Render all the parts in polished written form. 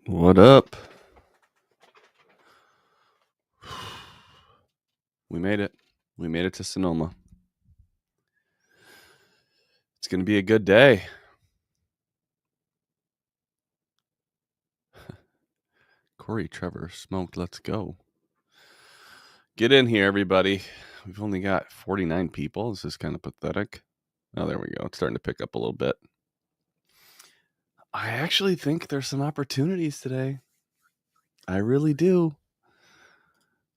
What up? We made it. We made it to Sonoma. It's going to be a good day. Corey Trevor smoked. Let's go. Get in here, everybody. We've only got 49 people. This is kind of pathetic. Oh, there we go. It's starting to pick up a little bit. I actually think there's some opportunities today. I really do.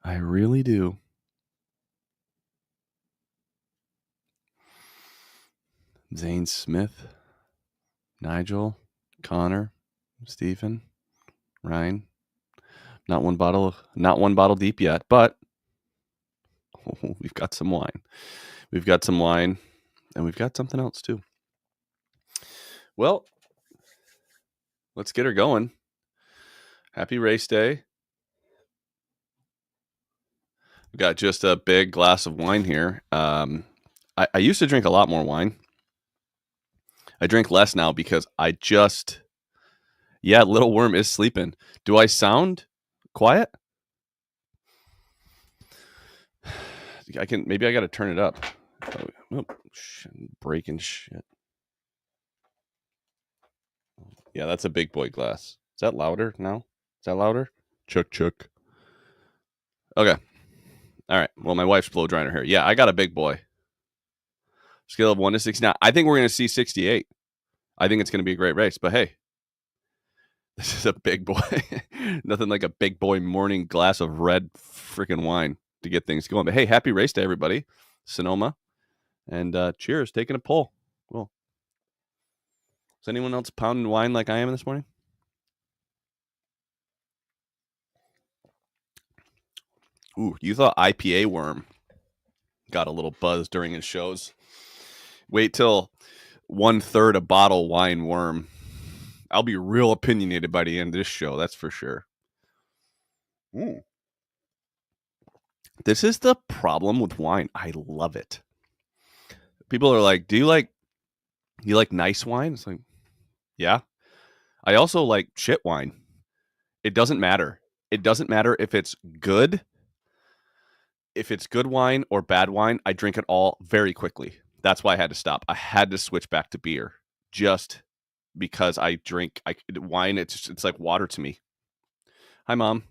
I really do. Zane Smith, Nigel, Connor, Stephen, Ryan. Not one bottle deep yet, but we've got some wine. We've got some wine, and we've got something else too. Well, let's get her going. Happy race day. We've got just a big glass of wine here. I used to drink a lot more wine. I drink less now because Little Worm is sleeping. Do I sound quiet? Maybe I got to turn it up. Oh, breaking shit. Yeah, that's a big boy glass. Is that louder now? Is that louder? Chuck. Okay. All right. Well, my wife's blow drying her hair. Yeah, I got a big boy. Scale of 1 to 69. I think we're going to see 68. I think it's going to be a great race. But hey, this is a big boy. Nothing like a big boy morning glass of red freaking wine to get things going. But hey, happy race day, everybody. Sonoma. And cheers. Taking a pull. Cool. Is anyone else pounding wine like I am this morning? Ooh, you thought IPA Worm got a little buzz during his shows. Wait till 1/3 a bottle wine Worm. I'll be real opinionated by the end of this show, that's for sure. Ooh. This is the problem with wine. I love it. People are like, "Do you like nice wine?" It's like, yeah. I also like shit wine. It doesn't matter. It doesn't matter if it's good. If it's good wine or bad wine, I drink it all very quickly. That's why I had to stop. I had to switch back to beer just because I drink wine. It's like water to me. Hi, Mom.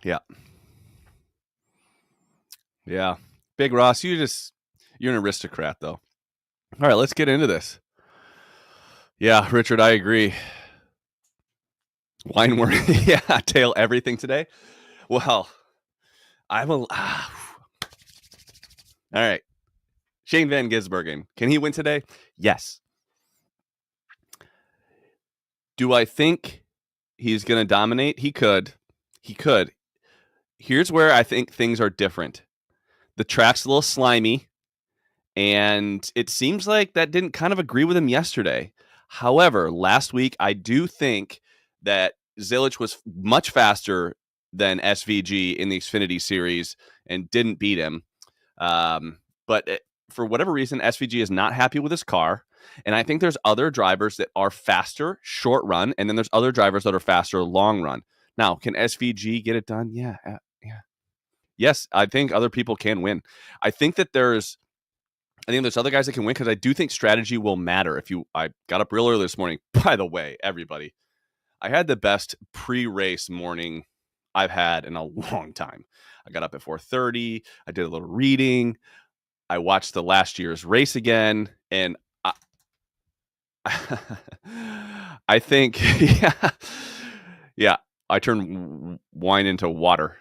Yeah. Yeah. Big Ross, you're an aristocrat, though. All right, let's get into this. Yeah, Richard, I agree. Wine worm. Yeah, tail everything today. Well, all right. Shane Van Gisbergen. Can he win today? Yes. Do I think he's going to dominate? He could. Here's where I think things are different. The track's a little slimy, and it seems like that didn't kind of agree with him yesterday. However, last week, I do think that Zilich was much faster than SVG in the Xfinity Series and didn't beat him. But for whatever reason, SVG is not happy with his car. And I think there's other drivers that are faster short run, and then there's other drivers that are faster long run. Now, can SVG get it done? Yeah. Yes, I think other people can win. I think there's other guys that can win because I do think strategy will matter. I got up real early this morning. By the way, everybody, I had the best pre-race morning I've had in a long time. I got up at 4:30. I did a little reading. I watched the last year's race again, and I think, I turned wine into water.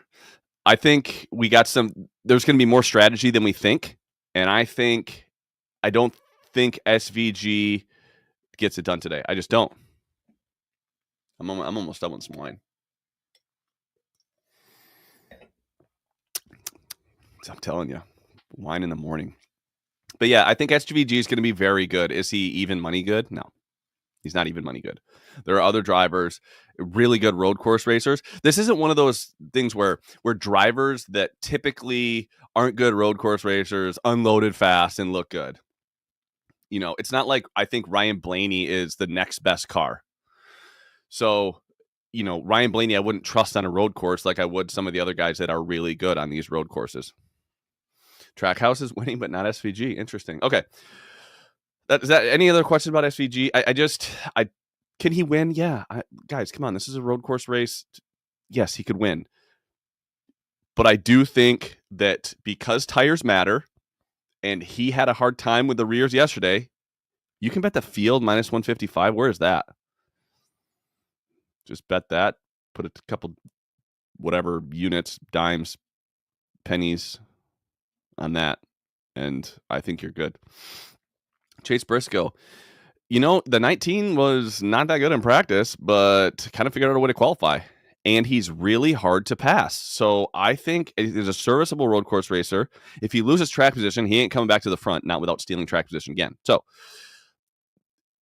I think there's going to be more strategy than we think. And I don't think SVG gets it done today. I just don't. I'm almost done with some wine. I'm telling you, wine in the morning. But yeah, I think SVG is going to be very good. Is he even money good? No, he's not even money good. There are other drivers, really good road course racers. This isn't one of those things where drivers that typically aren't good road course racers unloaded fast and look good. it's not like I think Ryan Blaney is the next best car. So, Ryan Blaney, I wouldn't trust on a road course like I would some of the other guys that are really good on these road courses. Trackhouse is winning, but not SVG. Interesting. Okay. Is that any other question about SVG? Can he win? Yeah. Guys, come on. This is a road course race. Yes, he could win. But I do think that because tires matter and he had a hard time with the rears yesterday, you can bet the field minus 155. Where is that? Just bet that. Put a couple, whatever, units, dimes, pennies on that. And I think you're good. Chase Briscoe. The 19 was not that good in practice, but kind of figured out a way to qualify. And he's really hard to pass. So I think he's a serviceable road course racer. If he loses track position, he ain't coming back to the front, not without stealing track position again. So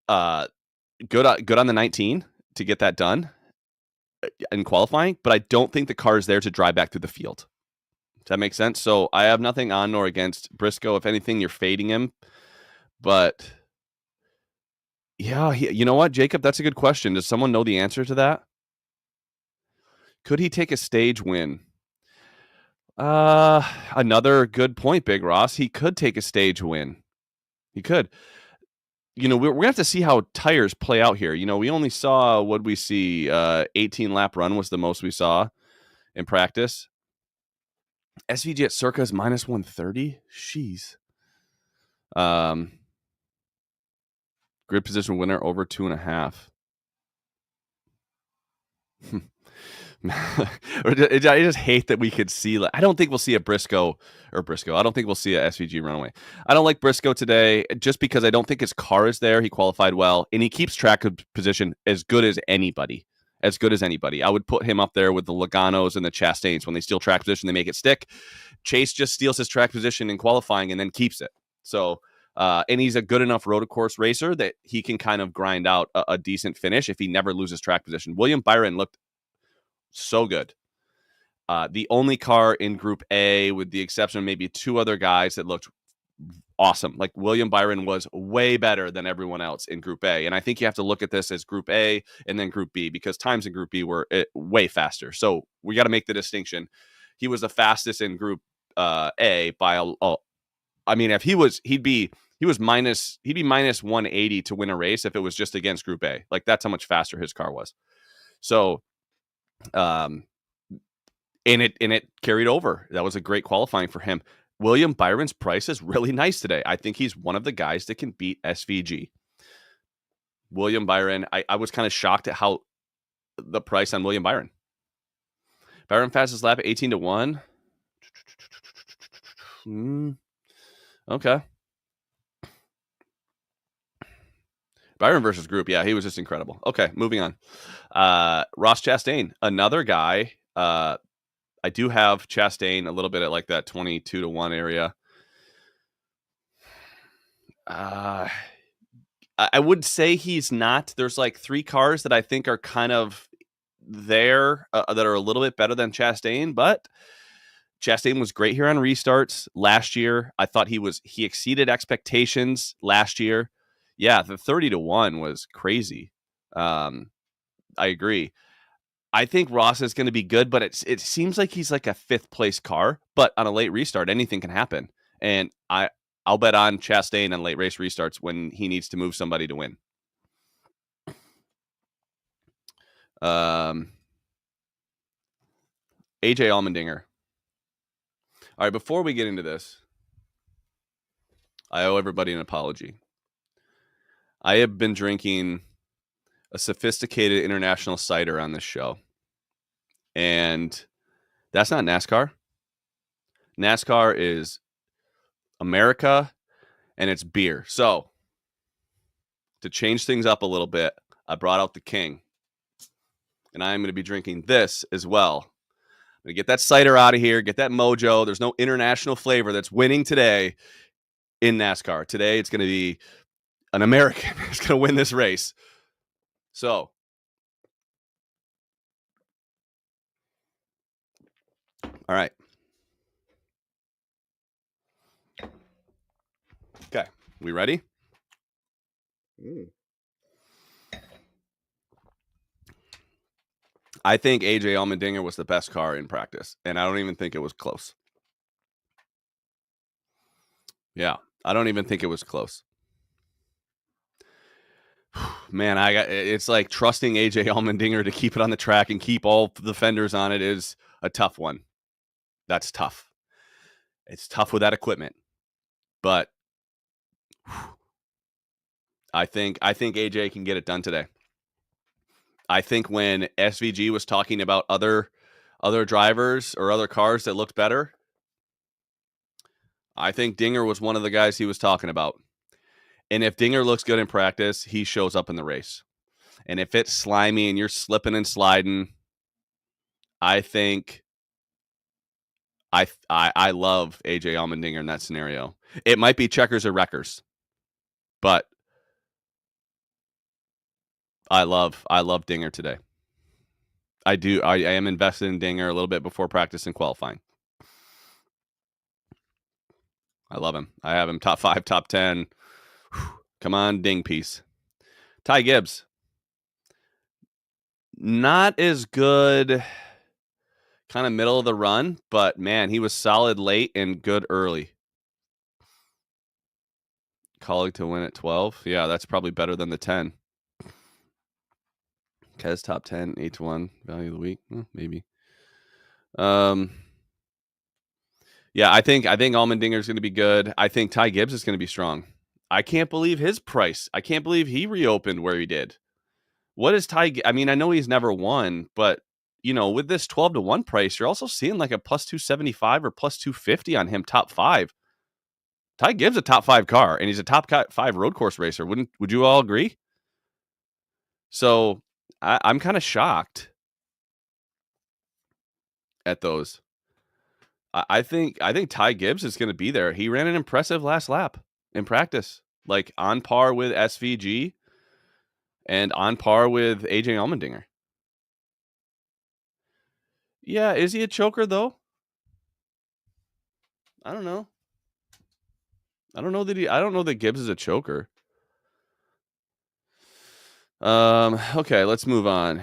good on the 19 to get that done in qualifying, but I don't think the car is there to drive back through the field. Does that make sense? So I have nothing on nor against Briscoe. If anything, you're fading him. But yeah, you know what, Jacob? That's a good question. Does someone know the answer to that? Could he take a stage win? Another good point, Big Ross. He could take a stage win. He could. We're going to have to see how tires play out here. We only saw, what we see, 18 lap run was the most we saw in practice. SVG at Circa is minus 130. Jeez. Grid position winner over 2.5. I just hate that we could see. I don't think we'll see a Briscoe. I don't think we'll see a SVG runaway. I don't like Briscoe today just because I don't think his car is there. He qualified well, and he keeps track of position as good as anybody. I would put him up there with the Logano's and the Chastains. When they steal track position, they make it stick. Chase just steals his track position in qualifying and then keeps it. So, and he's a good enough road course racer that he can kind of grind out a decent finish if he never loses track position. William Byron looked so good. The only car in Group A, with the exception of maybe two other guys that looked awesome. Like William Byron was way better than everyone else in Group A. And I think you have to look at this as Group A and then Group B, because times in Group B were way faster. So we got to make the distinction. He was the fastest in Group A by if he'd be minus 180 to win a race if it was just against Group A. Like, that's how much faster his car was. So and it carried over. That was a great qualifying for him. William Byron's price is really nice today. I think he's one of the guys that can beat SVG. William Byron, I was kind of shocked at how the price on William Byron. Byron fastest lap at 18-1. Okay. Byron versus Group. Yeah, he was just incredible. Okay, moving on. Ross Chastain, another guy. I do have Chastain a little bit at like that 22-1 area. I would say he's not. There's like three cars that I think are kind of there that are a little bit better than Chastain, but Chastain was great here on restarts last year. I thought he exceeded expectations last year. Yeah, the 30-1 was crazy. I agree. I think Ross is going to be good, but it seems like he's like a fifth place car. But on a late restart, anything can happen. And I'll bet on Chastain on late race restarts when he needs to move somebody to win. AJ Allmendinger. All right, before we get into this, I owe everybody an apology. I have been drinking a sophisticated international cider on this show. And that's not NASCAR. NASCAR is America, and it's beer. So, to change things up a little bit, I brought out the King. And I'm going to be drinking this as well. I'm going to get that cider out of here, get that mojo. There's no international flavor that's winning today in NASCAR. Today, it's going to be an American who's going to win this race. So, all right. Okay, we ready? Mm. I think AJ Allmendinger was the best car in practice, and I don't even think it was close. Yeah, I don't even think it was close. Man, it's like trusting AJ Allmendinger to keep it on the track and keep all the fenders on it is a tough one. That's tough. It's tough with that equipment, but I think AJ can get it done today. I think when SVG was talking about other drivers or other cars that looked better, I think Dinger was one of the guys he was talking about. And if Dinger looks good in practice, he shows up in the race. And if it's slimy and you're slipping and sliding, I think I love AJ Allmendinger in that scenario. It might be checkers or wreckers, but I love Dinger today. I do. I am invested in Dinger a little bit before practice and qualifying. I love him. I have him top 5, top 10. Come on, ding piece. Ty Gibbs. Not as good, kind of middle of the run, but man, he was solid late and good early. Colleague to win at 12. Yeah, that's probably better than the 10. Kez top 10, H1, value of the week. Maybe. Yeah, I think Allmendinger is going to be good. I think Ty Gibbs is going to be strong. I can't believe his price. I can't believe he reopened where he did. What is Ty? I mean, I know he's never won, but with this 12-1 price, you're also seeing like a plus 275 or plus 250 on him top 5. Ty Gibbs a top 5 car, and he's a top 5 road course racer. Would you all agree? So I'm kind of shocked at those. I think Ty Gibbs is going to be there. He ran an impressive last lap in practice, like on par with SVG and on par with AJ Allmendinger. Yeah, is he a choker though? I don't know. I don't know that Gibbs is a choker. Okay, let's move on.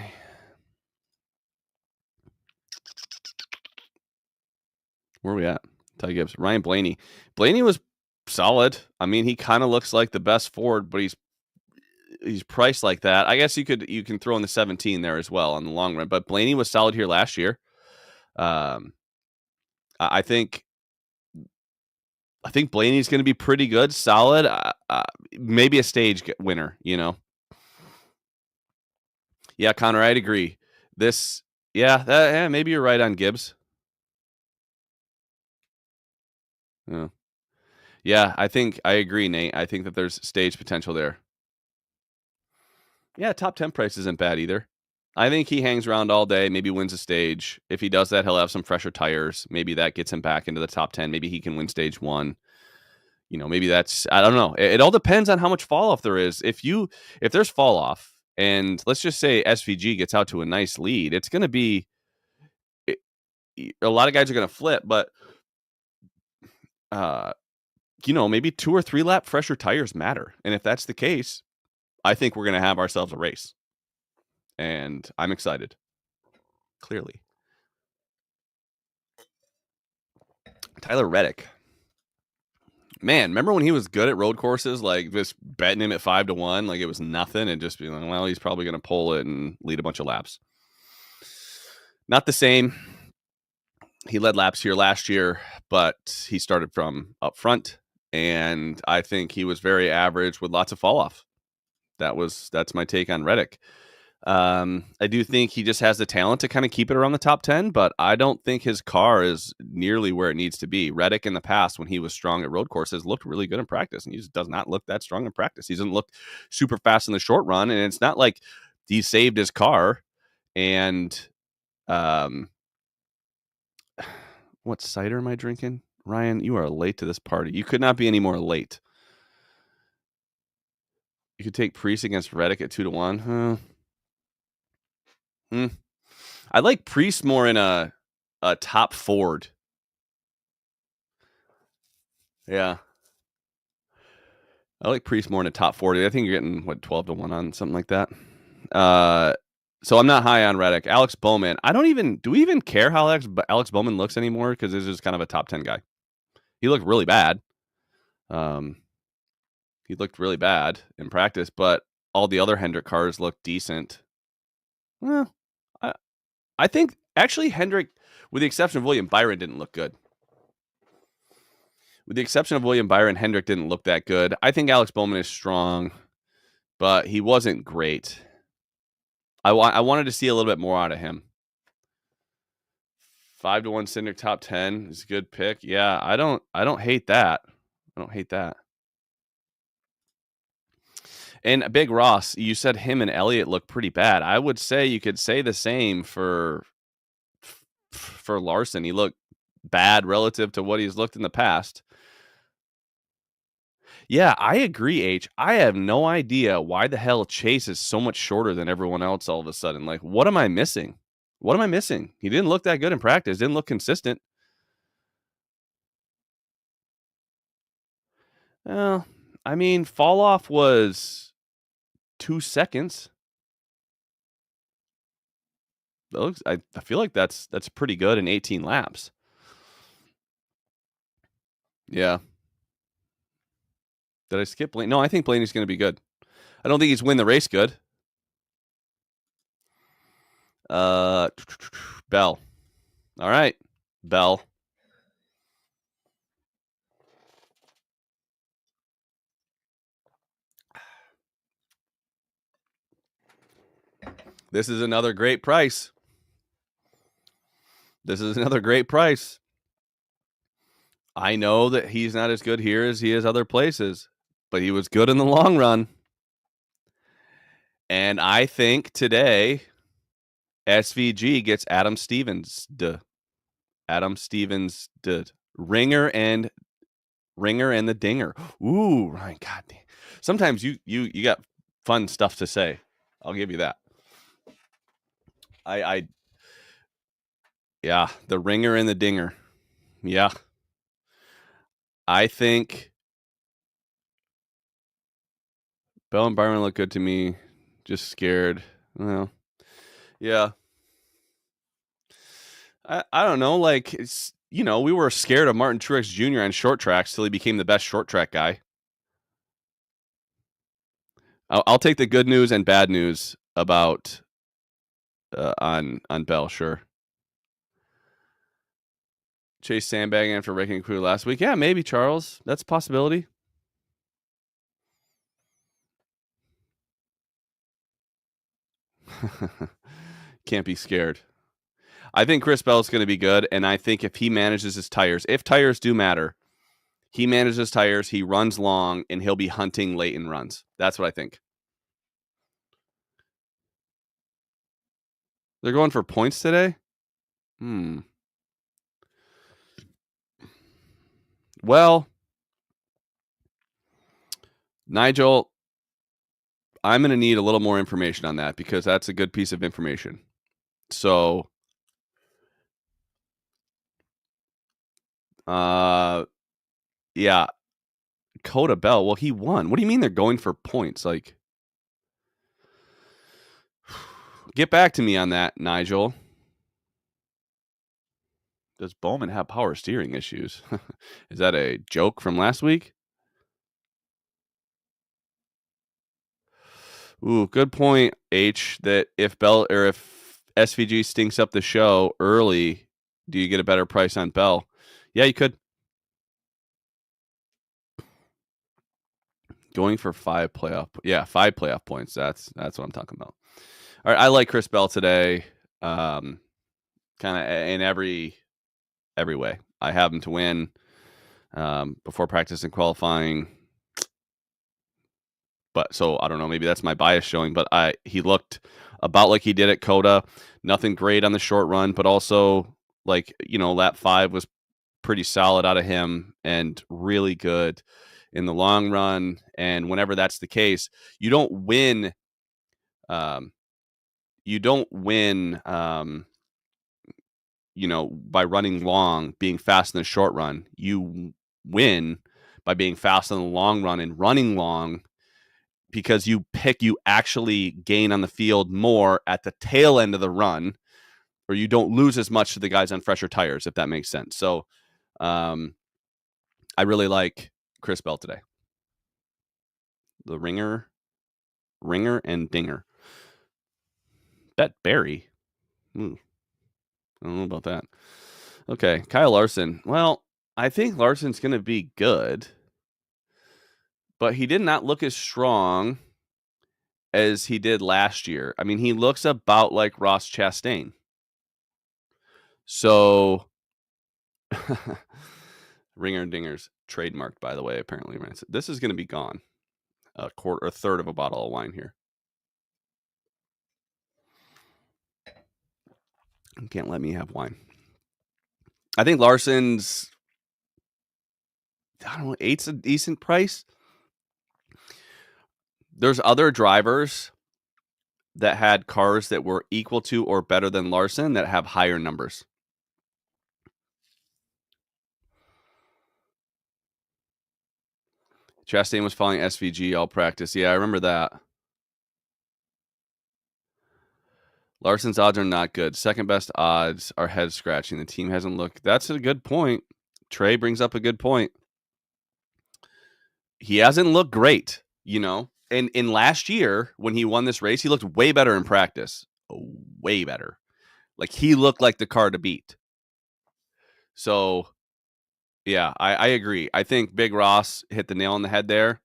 Where are we at? Ty Gibbs, Ryan Blaney. Blaney was solid. I mean, he kind of looks like the best Ford, but he's priced like that. I guess you can throw in the 17 there as well on the long run. But Blaney was solid here last year. I think Blaney's going to be pretty good, solid. Maybe a stage winner. Yeah, Connor, I'd agree. Maybe you're right on Gibbs. Yeah, I agree, Nate. I think that there's stage potential there. Yeah, top 10 price isn't bad either. I think he hangs around all day, maybe wins a stage. If he does that, he'll have some fresher tires. Maybe that gets him back into the top 10. Maybe he can win stage 1. Maybe that's, I don't know. It all depends on how much fall off there is. If there's fall off, and let's just say SVG gets out to a nice lead, it's going to be, a lot of guys are going to flip, but maybe 2 or 3 lap fresher tires matter. And if that's the case, I think we're going to have ourselves a race. And I'm excited. Clearly. Tyler Reddick. Man, remember when he was good at road courses, like just betting him at 5-1, like it was nothing, and just being like, well, he's probably going to pull it and lead a bunch of laps. Not the same. He led laps here last year, but he started from up front, and I think he was very average with lots of fall off. That's my take on Reddick. I do think he just has the talent to kind of keep it around the top 10, but I don't think his car is nearly where it needs to be. Reddick in the past, when he was strong at road courses, looked really good in practice, and he just does not look that strong in practice. He doesn't look super fast in the short run, and it's not like he saved his car. And what cider am I drinking? Ryan, you are late to this party. You could not be any more late. You could take Priest against Reddick at 2-1. I like Priest more in a top Ford. Yeah. I like Priest more in the top 40. I think you're getting, 12-1 on something like that. So I'm not high on Reddick. Alex Bowman. Do we even care how Alex Bowman looks anymore? Because this is kind of a top 10 guy. He looked really bad. He looked really bad in practice, but all the other Hendrick cars looked decent. Well, I think actually Hendrick, with the exception of William Byron, didn't look good. With the exception of William Byron, Hendrick didn't look that good. I think Alex Bowman is strong, but he wasn't great. I wanted to see a little bit more out of him. 5-1 Cindric top 10 is a good pick. Yeah, I don't hate that. I don't hate that. And Big Ross, you said him and Elliott look pretty bad. I would say you could say the same for Larson. He looked bad relative to what he's looked in the past. Yeah, I agree, H. I have no idea why the hell Chase is so much shorter than everyone else all of a sudden. Like, what am I missing? What am I missing? He didn't look that good in practice. Didn't look consistent. Well, I mean, fall off was 2 seconds. That looks. I feel like that's pretty good in 18 laps. Yeah. Did I skip Blaney? No, I think Blaney's going to be good. I don't think he's win the race good. Bell. All right, Bell. This is another great price. I know that he's not as good here as he is other places, but he was good in the long run. And I think today SVG gets Adam Stevens. Adam Stevens did. Ringer and the dinger. Ooh, Ryan, God damn. Sometimes you got fun stuff to say. I'll give you that. Yeah, the ringer and the dinger. Yeah. I think Bell and Byron look good to me. Just scared. Well, yeah. I don't know. Like, it's, we were scared of Martin Truex Jr. on short tracks till he became the best short track guy. I'll take the good news and bad news about on Bell, sure. Chase sandbagging after wrecking a crew last week. Yeah, maybe, Charles. That's a possibility. Can't be scared. I think Chris Bell's going to be good, and I think if he manages his tires, if tires do matter, he manages tires, he runs long, and he'll be hunting late in runs. That's what I think. They're going for points today? Well, Nigel, I'm going to need a little more information on that because that's a good piece of information. So, yeah, Coda Bell. Well, he won. What do you mean they're going for points? Like, get back to me on that, Nigel. Does Bowman have power steering issues? Is that a joke from last week? Ooh, good point, H. That if Bell or if SVG stinks up the show early, do you get a better price on Bell? Yeah, you could. Going for 5 playoff points. That's what I'm talking about. All right, I like Chris Bell today. Kind of in every way. I have him to win before practice and qualifying. But so I don't know, maybe that's my bias showing, but he looked about like he did at Coda. Nothing great on the short run, but also like, lap 5 was pretty solid out of him and really good in the long run. And whenever that's the case, you don't win by running long, being fast in the short run. You win by being fast in the long run and running long, because you actually gain on the field more at the tail end of the run, or you don't lose as much to the guys on fresher tires, if that makes sense. So I really like Chris Bell today. The ringer and dinger. Bet Barry. I don't know about that. Okay, Kyle Larson. Well, I think Larson's going to be good, but he did not look as strong as he did last year. I mean, he looks about like Ross Chastain. So, ringer and dingers trademarked, by the way. Apparently, this is going to be gone. A third of a bottle of wine here. You can't let me have wine. I think Larson's, I don't know, 8's a decent price. There's other drivers that had cars that were equal to or better than Larson that have higher numbers. Chastain was following SVG all practice. Yeah, I remember that. Larson's odds are not good. Second best odds are head scratching. The team hasn't looked. That's a good point. Trey brings up a good point. He hasn't looked great, And in last year, when he won this race, he looked way better in practice. Way better. Like, he looked like the car to beat. So, yeah, I agree. I think Big Ross hit the nail on the head there.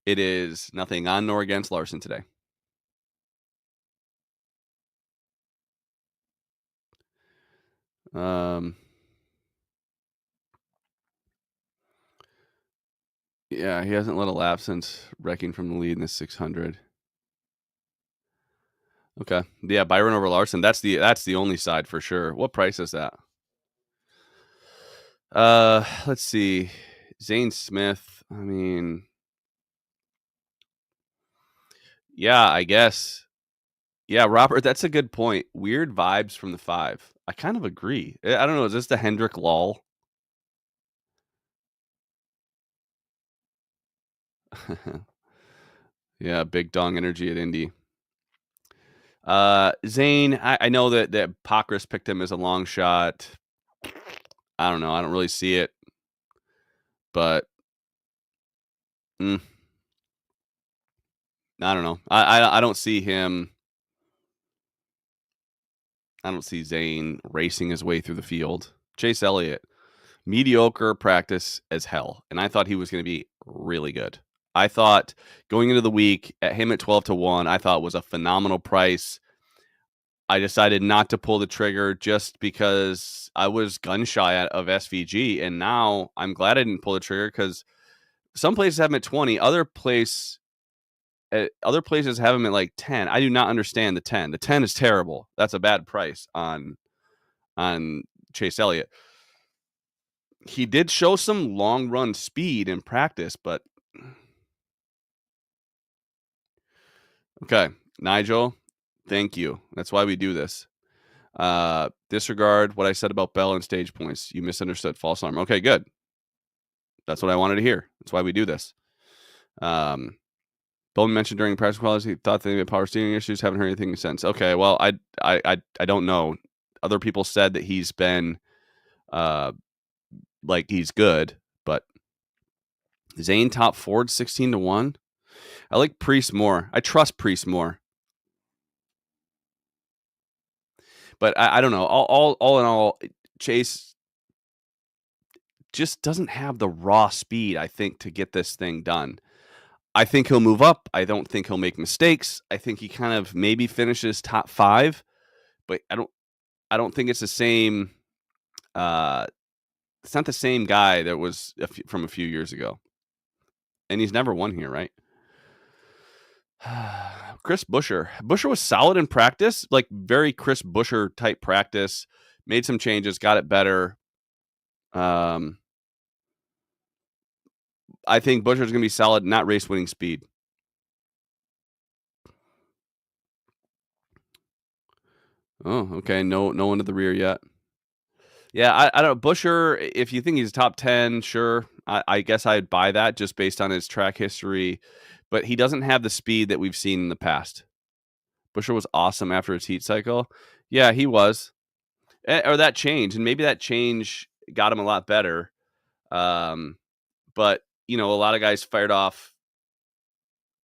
It is nothing on nor against Larson today. Yeah, he hasn't let a lap since wrecking from the lead in the 600. Okay, yeah, Byron over Larson. That's the only side for sure. What price is that? Let's see. Zane Smith. I mean, yeah, I guess. Yeah, Robert, that's a good point. Weird vibes from the 5. I kind of agree. I don't know. Is this the Hendrick lull? Yeah, big dong energy at Indy. Zane, I know that Pockrass picked him as a long shot. I don't know. I don't really see it, but I don't know. I don't see him. I don't see Zane racing his way through the field. Chase Elliott, mediocre practice as hell, and I thought he was going to be really good. I thought going into the week at him at 12-1, I thought was a phenomenal price. I decided not to pull the trigger just because I was gun shy of SVG, and now I'm glad I didn't pull the trigger because some places have him at 20, other places have him at like 10. I do not understand the 10. The 10 is terrible. That's a bad price on Chase Elliott. He did show some long run speed in practice, but okay, Nigel, thank you. That's why we do this. Disregard what I said about Bell and stage points. You misunderstood. False alarm. Okay, good. That's what I wanted to hear. That's why we do this. Bowman mentioned during practice quality he thought they had power steering issues. Haven't heard anything since. Okay, well, I don't know. Other people said that he's been like he's good, but Zane top Ford 16-1. I like Priest more. I trust Priest more. But I don't know. All in all, Chase just doesn't have the raw speed, I think, to get this thing done. I think he'll move up. I don't think he'll make mistakes. I think he kind of maybe finishes top 5, but I don't think it's the same. It's not the same guy that was from a few years ago, and he's never won here, right? Chris Buescher. Buescher was solid in practice, like very Chris Buescher type practice. Made some changes, got it better. I think Buescher's going to be solid, not race winning speed. Oh, okay. No one to the rear yet. Yeah, I don't know. Buescher, if you think he's top 10, sure. I guess I'd buy that just based on his track history, but he doesn't have the speed that we've seen in the past. Buescher was awesome after his heat cycle. Yeah, he was. Or that change, and maybe that change got him a lot better. But, a lot of guys fired off.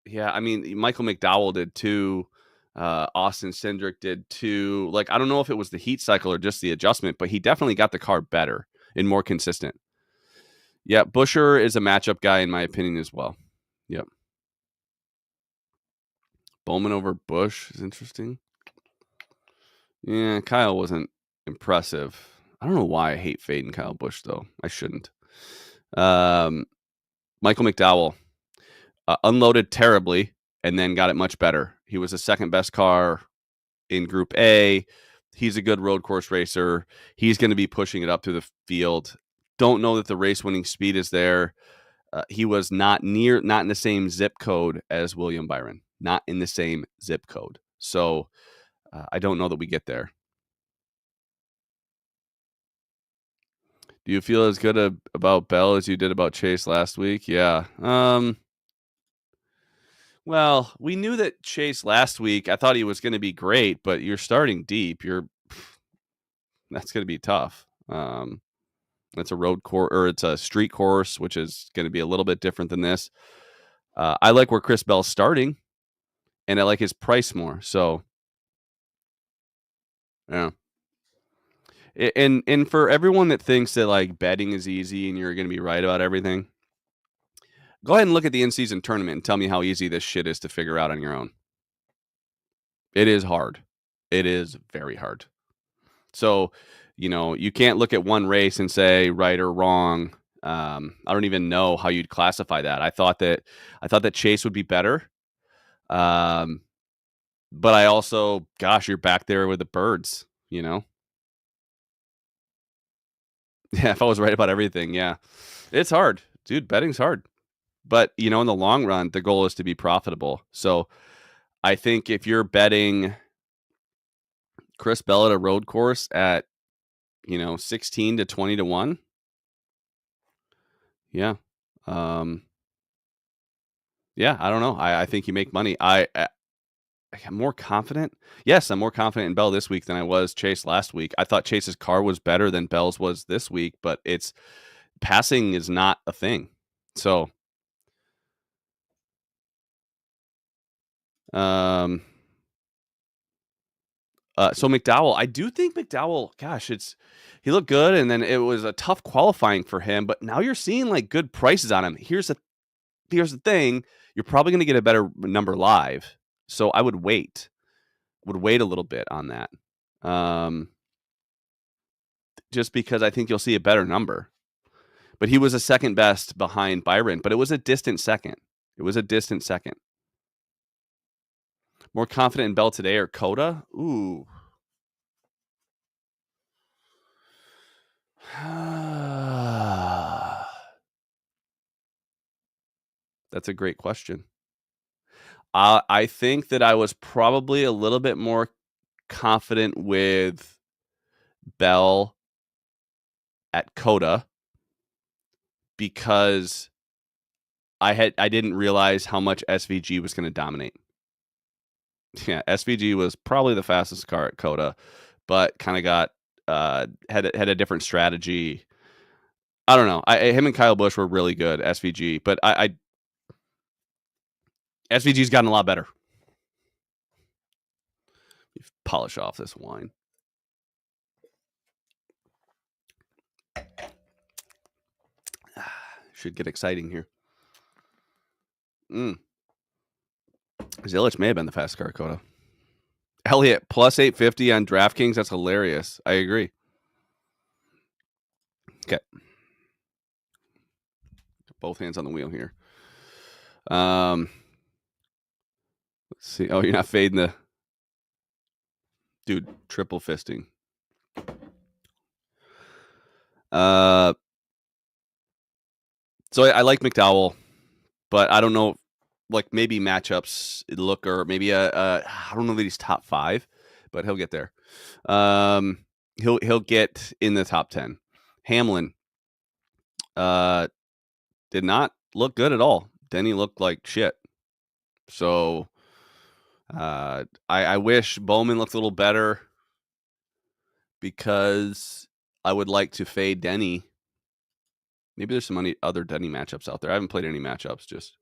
Yeah, I mean, Michael McDowell did too. Austin Cindric did too. Like, I don't know if it was the heat cycle or just the adjustment, but he definitely got the car better and more consistent. Yeah, Buescher is a matchup guy in my opinion as well. Yep. Bowman over Busch is interesting. Yeah, Kyle wasn't impressive. I don't know why I hate fading Kyle Busch though. I shouldn't. Michael McDowell unloaded terribly and then got it much better. He was the second best car in Group A. He's a good road course racer. He's going to be pushing it up through the field. Don't know that the race winning speed is there. He was not in the same zip code as William Byron. Not in the same zip code. So I don't know that we get there. Do you feel as good about Bell as you did about Chase last week? Yeah. Well, we knew that Chase last week. I thought he was going to be great, but you're starting deep. That's going to be tough. It's a road course or it's a street course, which is going to be a little bit different than this. I like where Chris Bell's starting, and I like his price more. So, yeah. And for everyone that thinks that like betting is easy and you're going to be right about everything, go ahead and look at the in-season tournament and tell me how easy this shit is to figure out on your own. It is hard. It is very hard. So, you can't look at one race and say right or wrong. I don't even know how you'd classify that. I thought that Chase would be better. But I also, gosh, you're back there with the birds, Yeah, if I was right about everything, yeah. It's hard. Dude, betting's hard. But, in the long run, the goal is to be profitable. So I think if you're betting Chris Bell at a road course at, 16 to 20 to 1. Yeah. Yeah, I don't know. I think you make money. I'm more confident. Yes, I'm more confident in Bell this week than I was Chase last week. I thought Chase's car was better than Bell's was this week, but it's passing is not a thing. So, so McDowell, I do think McDowell, gosh, he looked good, and then it was a tough qualifying for him, but now you're seeing like good prices on him. Here's the thing, you're probably going to get a better number live. So I would wait a little bit on that. Just because I think you'll see a better number. But he was a second best behind Byron, but it was a distant second. More confident in Bell today or Coda? Ooh. That's a great question. I think that I was probably a little bit more confident with Bell at Coda because I didn't realize how much SVG was going to dominate. Yeah, SVG was probably the fastest car at Coda, but kind of got had a different strategy. I don't know. Him and Kyle Busch were really good, SVG, but SVG's gotten a lot better. Polish off this wine. Should get exciting here. Zillich may have been the fastest car at Coda. Elliott plus 850 on DraftKings. That's hilarious. I agree. Okay. Both hands on the wheel here. Let's see. Oh, you're not fading the dude. Triple fisting. So I like McDowell, but I don't know. Like maybe matchups look, or maybe I don't know that he's top 5, but he'll get there. He'll get in the top 10. Hamlin, did not look good at all. Denny looked like shit. So I wish Bowman looked a little better because I would like to fade Denny. Maybe there's some other Denny matchups out there. I haven't played any matchups, just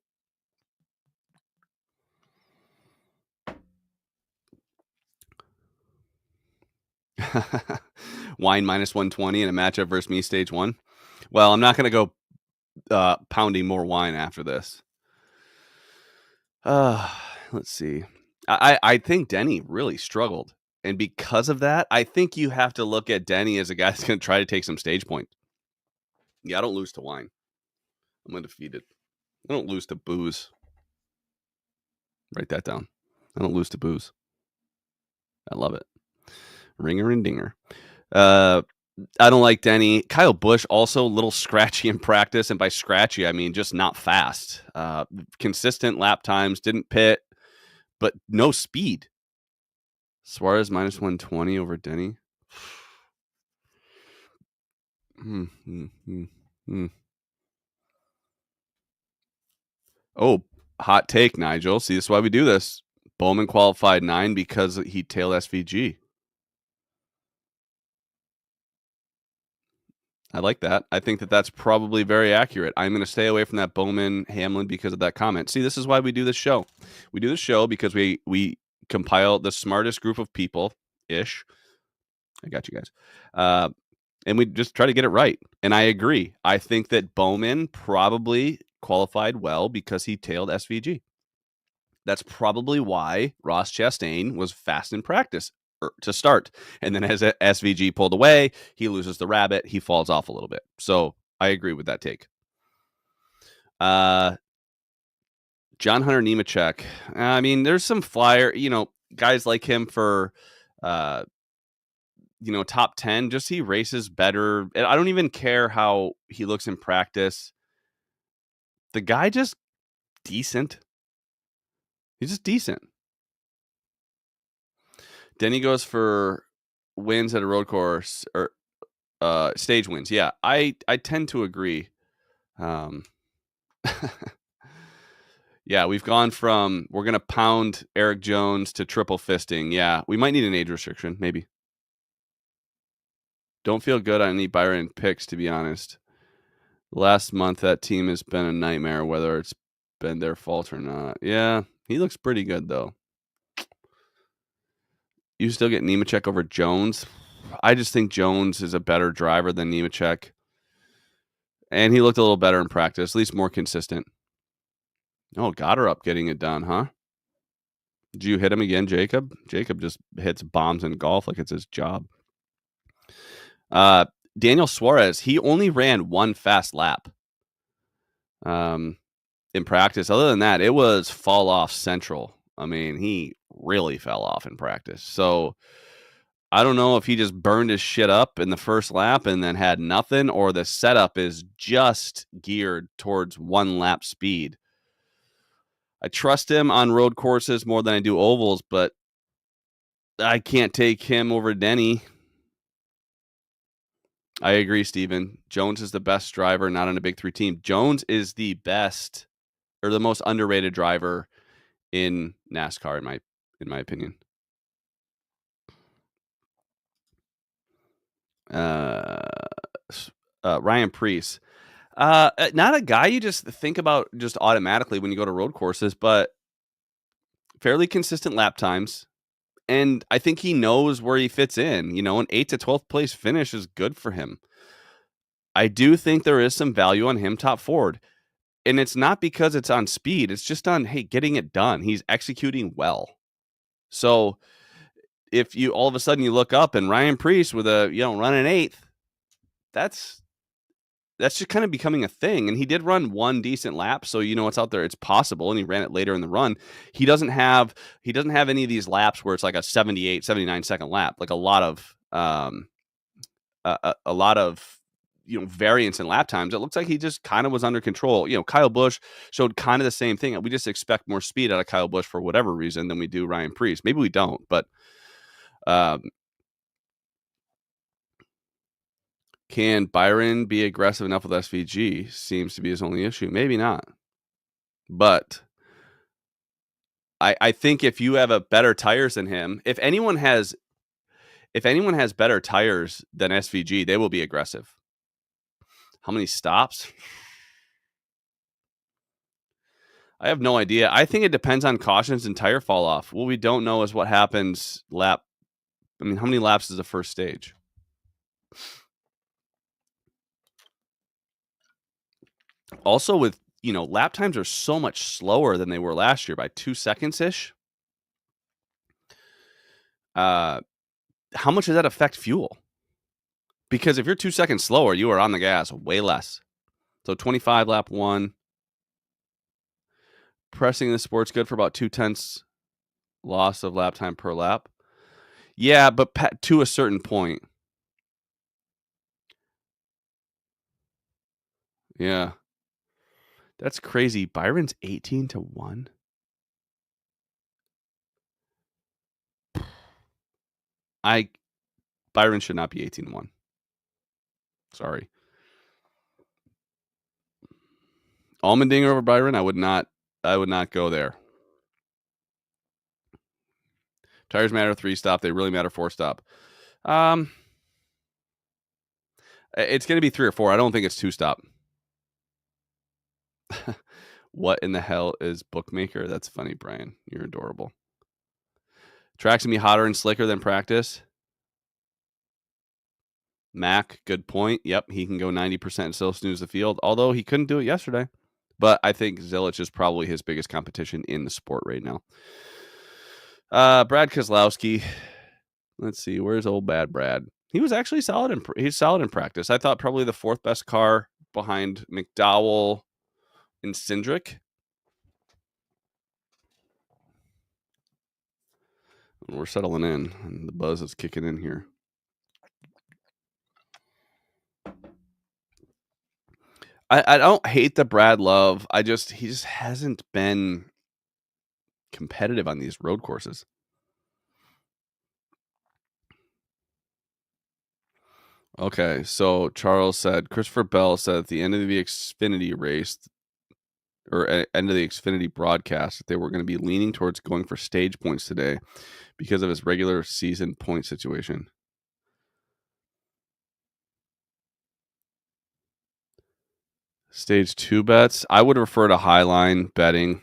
Wine minus 120 in a matchup versus me stage 1. Well, I'm not going to go pounding more wine after this. Let's see. I think Denny really struggled. And because of that, I think you have to look at Denny as a guy that's going to try to take some stage points. Yeah, I don't lose to wine. I'm undefeated. I don't lose to booze. Write that down. I don't lose to booze. I love it. Ringer and dinger. I don't like Denny. Kyle Busch also a little scratchy in practice. And by scratchy, I mean just not fast. Consistent lap times, didn't pit, but no speed. Suarez minus 120 over Denny. Oh, hot take, Nigel. See, this is why we do this. Bowman qualified 9 because he tailed SVG. I like that. I think that that's probably very accurate. I'm going to stay away from that Bowman Hamlin because of that comment. See, this is why we do this show. We do this show because we compile the smartest group of people ish. I got you guys. And we just try to get it right. And I agree. I think that Bowman probably qualified well because he tailed SVG. That's probably why Ross Chastain was fast in practice to start. And then as SVG pulled away, he loses the rabbit. He falls off a little bit. So I agree with that take. John Hunter Nemechek. I mean, there's some flyer, guys like him for, top 10, just he races better. I don't even care how he looks in practice. The guy just decent. He's just decent. Denny goes for wins at a road course or stage wins. Yeah, I tend to agree. Yeah, we've gone from we're going to pound Eric Jones to triple fisting. Yeah, we might need an age restriction, maybe. Don't feel good on any Byron picks, to be honest. Last month, that team has been a nightmare, whether it's been their fault or not. Yeah, he looks pretty good, though. You still get Nemechek over Jones? I just think Jones is a better driver than Nemechek. And he looked a little better in practice, at least more consistent. Oh, got her up getting it done, huh? Did you hit him again, Jacob? Jacob just hits bombs in golf like it's his job. Daniel Suarez, he only ran one fast lap in practice. Other than that, it was fall off central. I mean, he really fell off in practice. So I don't know if he just burned his shit up in the first lap and then had nothing, or the setup is just geared towards one lap speed. I trust him on road courses more than I do ovals, but I can't take him over Denny. I agree, Steven. Jones is the best driver, not on a big 3 team. Jones is the best or the most underrated driver in NASCAR, in my opinion. Ryan Preece. Not a guy you just think about just automatically when you go to road courses, but fairly consistent lap times. And I think he knows where he fits in. An 8th to 12th place finish is good for him. I do think there is some value on him top forward. And it's not because it's on speed. It's just on, hey, getting it done. He's executing well. So if you all of a sudden you look up and Ryan Preece with a, running 8th, that's just kind of becoming a thing. And he did run one decent lap. So, it's out there. It's possible. And he ran it later in the run. He doesn't have any of these laps where it's like a 78, 79 second lap, like a lot of, variance in lap times. It looks like he just kind of was under control. Kyle Busch showed kind of the same thing. We just expect more speed out of Kyle Busch for whatever reason than we do Ryan Preece. Maybe we don't, but Can Byron be aggressive enough with SVG? Seems to be his only issue. Maybe not. But I think if you have a better tires than him, if anyone has better tires than SVG, they will be aggressive. How many stops? I have no idea. I think it depends on cautions and tire fall off. What we don't know is what happens how many laps is the first stage? Also with, lap times are so much slower than they were last year by 2 seconds-ish. How much does that affect fuel? Because if you're 2 seconds slower, you are on the gas way less. So 25 lap 1. Pressing the sport's good for about 0.2 loss of lap time per lap. Yeah, but to a certain point. Yeah. That's crazy. Byron's 18-1. Byron should not be 18-1. Sorry. Allmendinger over Byron, I would not go there. Tires matter 3-stop. They really matter 4-stop. It's going to be 3 or 4. I don't think it's 2-stop. What in the hell is bookmaker? That's funny, Brian. You're adorable. Track's going to be hotter and slicker than practice. Mac, good point. Yep, he can go 90% and still snooze the field, although he couldn't do it yesterday. But I think Zilich is probably his biggest competition in the sport right now. Brad Keselowski. Let's see. Where's old bad Brad? He was actually solid. He's solid in practice. I thought probably the 4th best car behind McDowell and Cindric. We're settling in, and the buzz is kicking in here. I don't hate the Brad love. He just hasn't been competitive on these road courses. Okay, so Charles said, Christopher Bell said at the end of the Xfinity race, or end of the Xfinity broadcast, that they were going to be leaning towards going for stage points today because of his regular season point situation. Stage 2 bets. I would refer to Highline betting.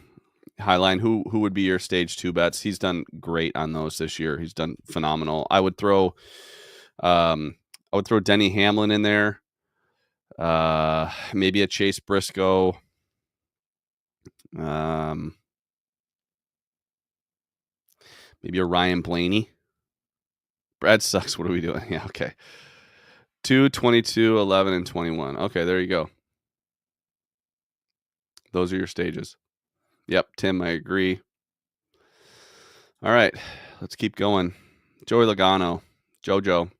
Highline, who would be your stage 2 bets? He's done great on those this year. He's done phenomenal. I would throw Denny Hamlin in there. Maybe a Chase Briscoe. Maybe a Ryan Blaney. Brad sucks. What are we doing? Yeah, okay. 2, 22, 11, and 21. Okay, there you go. Those are your stages. Yep, Tim, I agree. All right, let's keep going. Joey Logano. Jojo.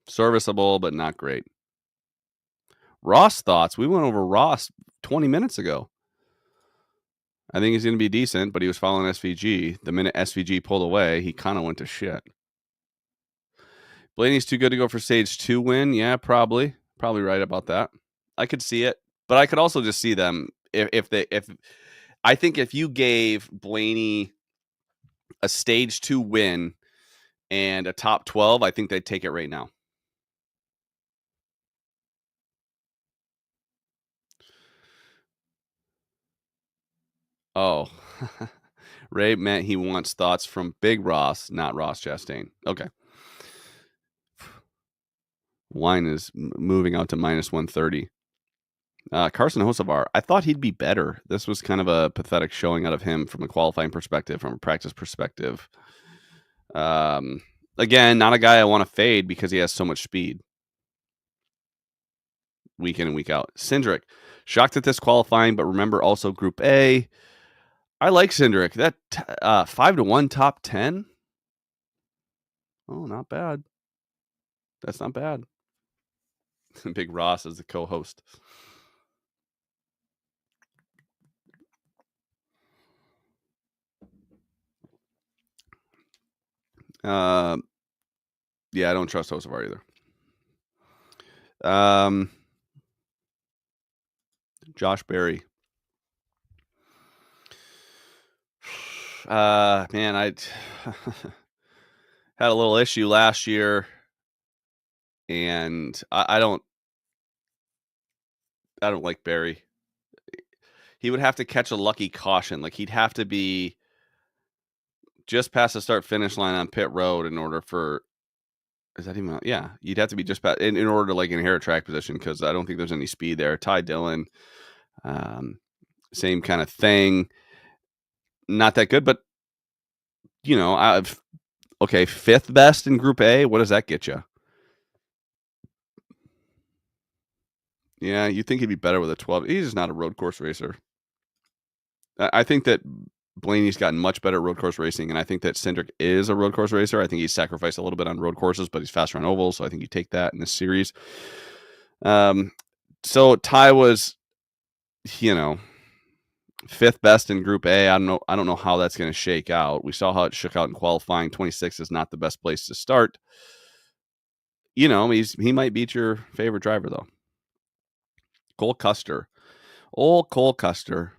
Serviceable, but not great. Ross thoughts. We went over Ross 20 minutes ago. I think he's going to be decent, but he was following SVG. The minute SVG pulled away, he kind of went to shit. Blaney's too good to go for stage 2 win. Yeah, probably. Probably right about that. I could see it, but I could also just see them if I think if you gave Blaney a stage 2 win and a top 12, I think they'd take it right now. Oh, Ray meant he wants thoughts from Big Ross, not Ross Chastain. Okay. Wine is moving out to minus 130. Carson Hocevar, I thought he'd be better. This was kind of a pathetic showing out of him from a qualifying perspective, from a practice perspective. Again, not a guy I want to fade because he has so much speed. Week in and week out. Cindric, shocked at this qualifying, but remember also Group A. I like Cindric. That 5-1 top 10. Oh, not bad. That's not bad. Big Ross as the co-host. Yeah, I don't trust Hocevar either. Josh Berry. Man, I had a little issue last year, and I don't like Berry. He would have to catch a lucky caution. Like, he'd have to be just past the start finish line on pit road in order for is that even yeah, you'd have to be just past in order to like inherit track position because I don't think there's any speed there. Ty Dillon, same kind of thing. Not that good, but I've okay, fifth best in Group A. What does that get you? Yeah, you think he'd be better with a 12. He's just not a road course racer. I think that Blaney's gotten much better at road course racing, and I think that Cindric is a road course racer. I think he's sacrificed a little bit on road courses, but he's faster on ovals, so I think you take that in this series. So Ty was, fifth best in Group A. I don't know how that's going to shake out. We saw how it shook out in qualifying. 26 is not the best place to start. He might beat your favorite driver though. Cole Custer. Old Cole Custer.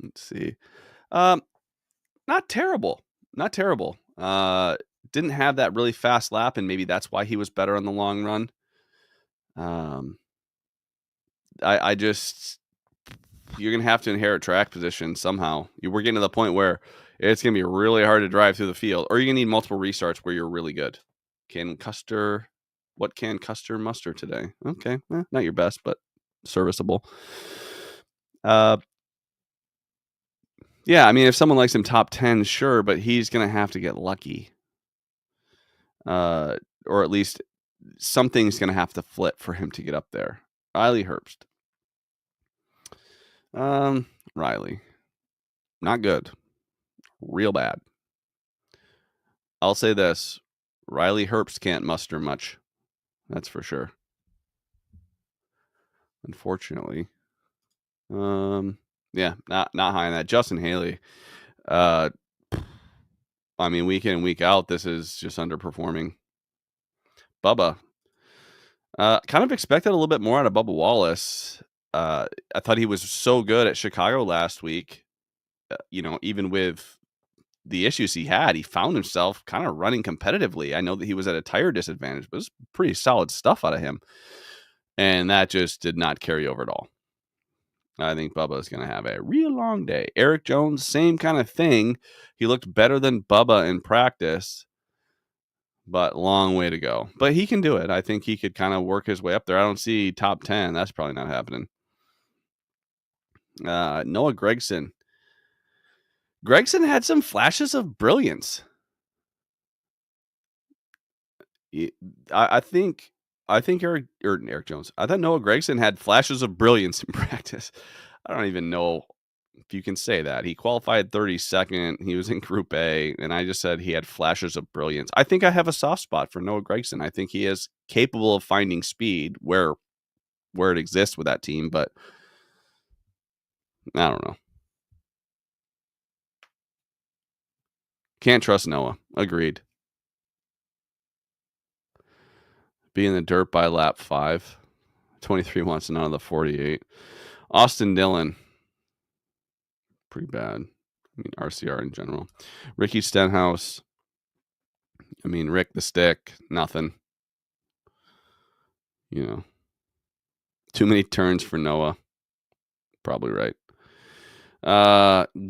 Let's see. Not terrible. Not terrible. Didn't have that really fast lap, and maybe that's why he was better on the long run. I just you're gonna have to inherit track position somehow. We're getting to the point where it's gonna be really hard to drive through the field, or you're gonna need multiple restarts where you're really good. What can Custer muster today? Okay, not your best, but serviceable. Yeah, I mean, if someone likes him top 10, sure, but he's going to have to get lucky. Or at least something's going to have to flip for him to get up there. Riley Herbst. Riley. Not good. Real bad. I'll say this. Riley Herbst can't muster much. That's for sure. Unfortunately. Yeah, not high on that. Justin Haley. I mean, week in and week out, this is just underperforming. Bubba. Kind of expected a little bit more out of Bubba Wallace. I thought he was so good at Chicago last week. Even with the issues he had, he found himself kind of running competitively. I know that he was at a tire disadvantage, but it was pretty solid stuff out of him. And that just did not carry over at all. I think Bubba is going to have a real long day. Eric Jones, same kind of thing. He looked better than Bubba in practice, but long way to go. But he can do it. I think he could kind of work his way up there. I don't see top 10. That's probably not happening. Noah Gragson. Gragson had some flashes of brilliance. I think Eric Jones. I thought Noah Gragson had flashes of brilliance in practice. I don't even know if you can say that. He qualified 32nd. He was in Group A, and I just said he had flashes of brilliance. I think I have a soft spot for Noah Gragson. I think he is capable of finding speed where it exists with that team, but I don't know. Can't trust Noah. Agreed. Be in the dirt by lap 5. 23 wants none of the 48. Austin Dillon. Pretty bad. I mean, RCR in general. Ricky Stenhouse. I mean, Rick the Stick. Nothing. Too many turns for Noah. Probably right.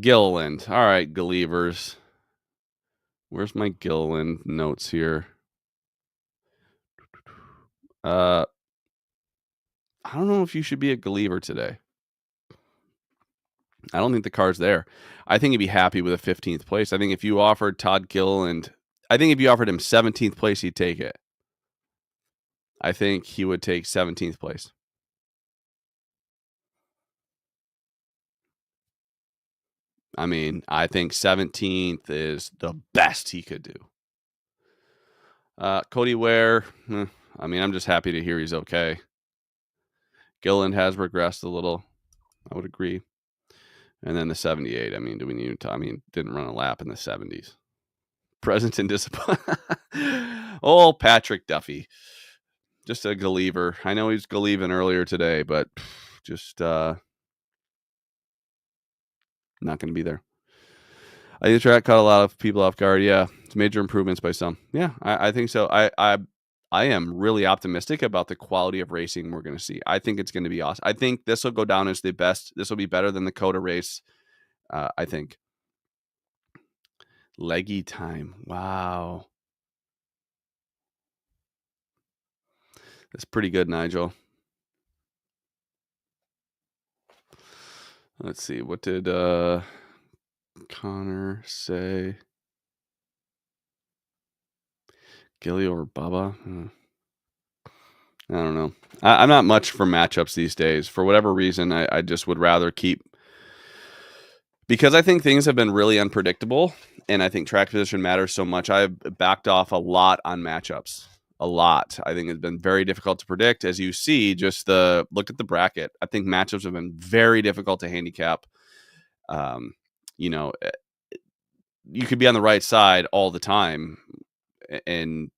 Gilliland. All right, Gleavers. Where's my Gilliland notes here? I don't know if you should be a Gleaver today. I don't think the car's there. I think he'd be happy with a 15th place. I think if you offered Todd Gilliland, I think if you offered him 17th place, he'd take it. I think he would take 17th place. I mean, I think 17th is the best he could do. Cody Ware, I mean, I'm just happy to hear he's okay. Gilliland has regressed a little. I would agree. And then the 78. I mean, do we need to? I mean, didn't run a lap in the 70s. Presence and discipline. Oh, Patrick Duffy. Just a Galiever. I know he's Galieving earlier today, but just not going to be there. I think the track caught a lot of people off guard. Yeah, it's major improvements by some. Yeah, I think so. I am really optimistic about the quality of racing we're going to see. I think it's going to be awesome. I think this will go down as the best. This will be better than the Coda race. I think. Leggy time. Wow. That's pretty good, Nigel. Let's see. What did Connor say? Gilly or Bubba? I don't know. I'm not much for matchups these days. For whatever reason, I just would rather keep, because I think things have been really unpredictable, and I think track position matters so much. I've backed off a lot on matchups. A lot. I think it's been very difficult to predict. As you see, just look at the bracket. I think matchups have been very difficult to handicap. You know, you could be on the right side all the time, and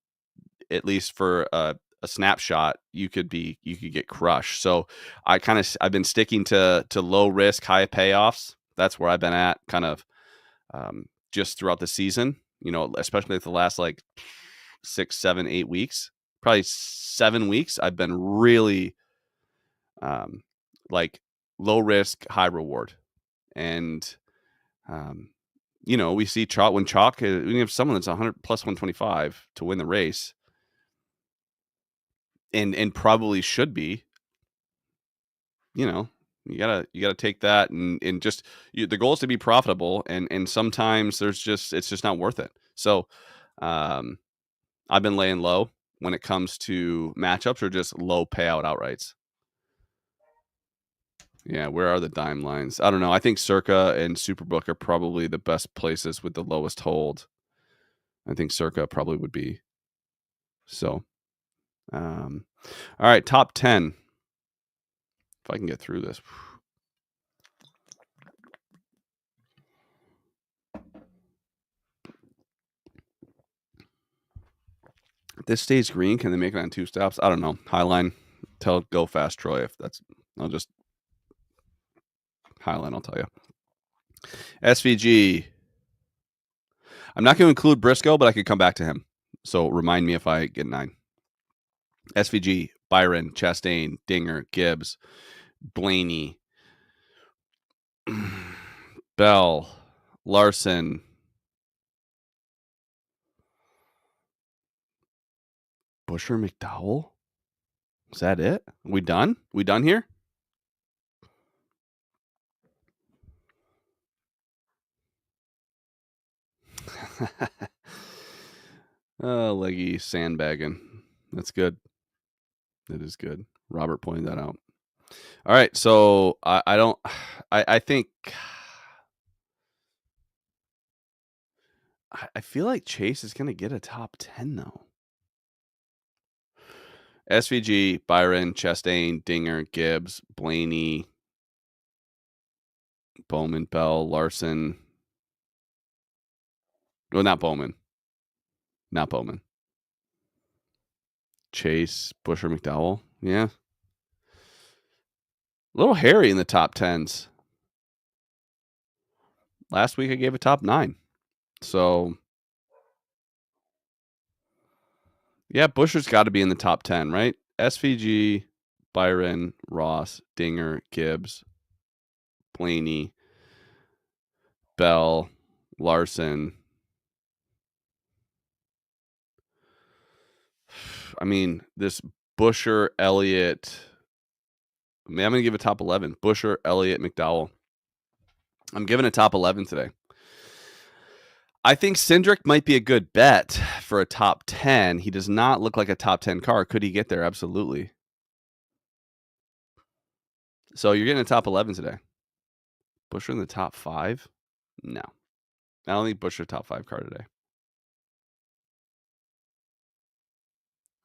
at least for a snapshot, you could get crushed. So I've been sticking to low risk, high payoffs. That's where I've been at kind of just throughout the season, especially the last like 6, 7, 8 weeks, probably 7 weeks. I've been really like low risk, high reward. And, we see chalk when you have someone that's 100 plus 125 to win the race, and probably should be, you gotta take that and just the goal is to be profitable, and sometimes it's just not worth it. So I've been laying low when it comes to matchups or just low payout outrights. Yeah, where are the dime lines? I don't know. I think Circa and Superbook are probably the best places with the lowest hold. I think Circa probably would be. So all right, top 10. If I can get through this. If this stays green, can they make it on 2 stops? I don't know. Highline, tell Go Fast Troy if that's. I'll just Highline. I'll tell you. SVG. I'm not going to include Briscoe, but I could come back to him. So remind me if I get 9. SVG, Byron, Chastain, Dinger, Gibbs, Blaney, Bell, Larson, Busher, McDowell. Is that it? We done? We done here? Oh, leggy sandbagging. That's good. That is good. Robert pointed that out. All right, so I think I feel like Chase is going to get a top 10 though. SVG, Byron, Chastain, Dinger, Gibbs, Blaney, Bowman, Bell, Larson. Well, not Bowman. Not Bowman. Chase, Busher, McDowell. Yeah. A little hairy in the top 10s. Last week I gave a top 9. So, yeah, Busher's got to be in the top 10, right? SVG, Byron, Ross, Dinger, Gibbs, Blaney, Bell, Larson. I mean, this Busher, Elliott. I mean, I'm going to give a top 11. Busher, Elliott, McDowell. I'm giving a top 11 today. I think Cindric might be a good bet for a top 10. He does not look like a top 10 car. Could he get there? Absolutely. So you're getting a top 11 today. Busher in the top 5? No. I don't think Busher top 5 car today.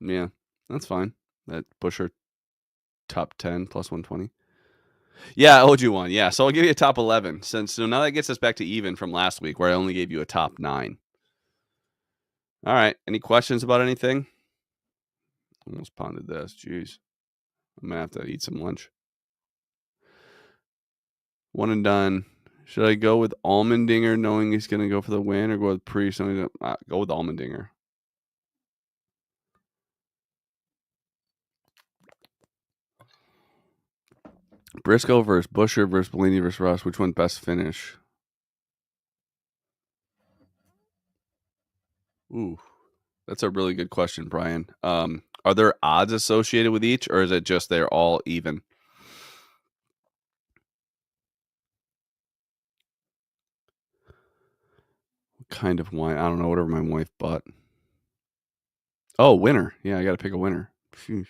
Yeah, that's fine. That Busher top 10 plus 120. Yeah, I owed you one. Yeah, so I'll give you a top 11. So now that gets us back to even from last week where I only gave you a top 9. All right. Any questions about anything? Almost pounded this. Jeez. I'm going to have to eat some lunch. One and done. Should I go with Allmendinger knowing he's going to go for the win, or go with Priest? Go with Allmendinger. Briscoe versus Busher versus Blaney versus Ross. Which one best finish? Ooh, that's a really good question, Brian. Are there odds associated with each, or is it just they're all even? What kind of wine? I don't know. Whatever my wife bought. Oh, winner. Yeah, I got to pick a winner. Phew.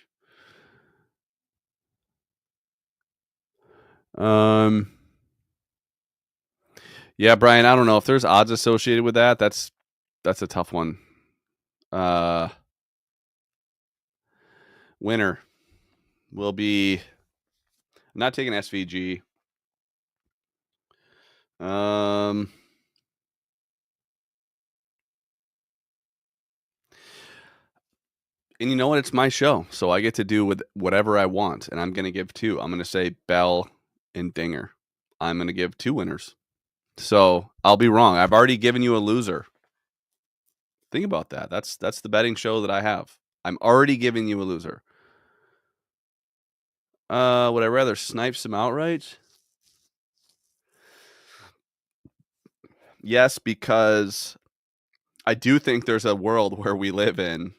Yeah, Brian, I don't know if there's odds associated with that. That's a tough one. Winner will be. I'm not taking SVG. And you know what? It's my show, so I get to do with whatever I want, and I'm going to give two. I'm going to say Bell and Dinger. I'm going to give two winners. So I'll be wrong. I've already given you a loser. Think about that. That's the betting show that I have. I'm already giving you a loser. Would I rather snipe some outright? Yes, because I do think there's a world where we live in.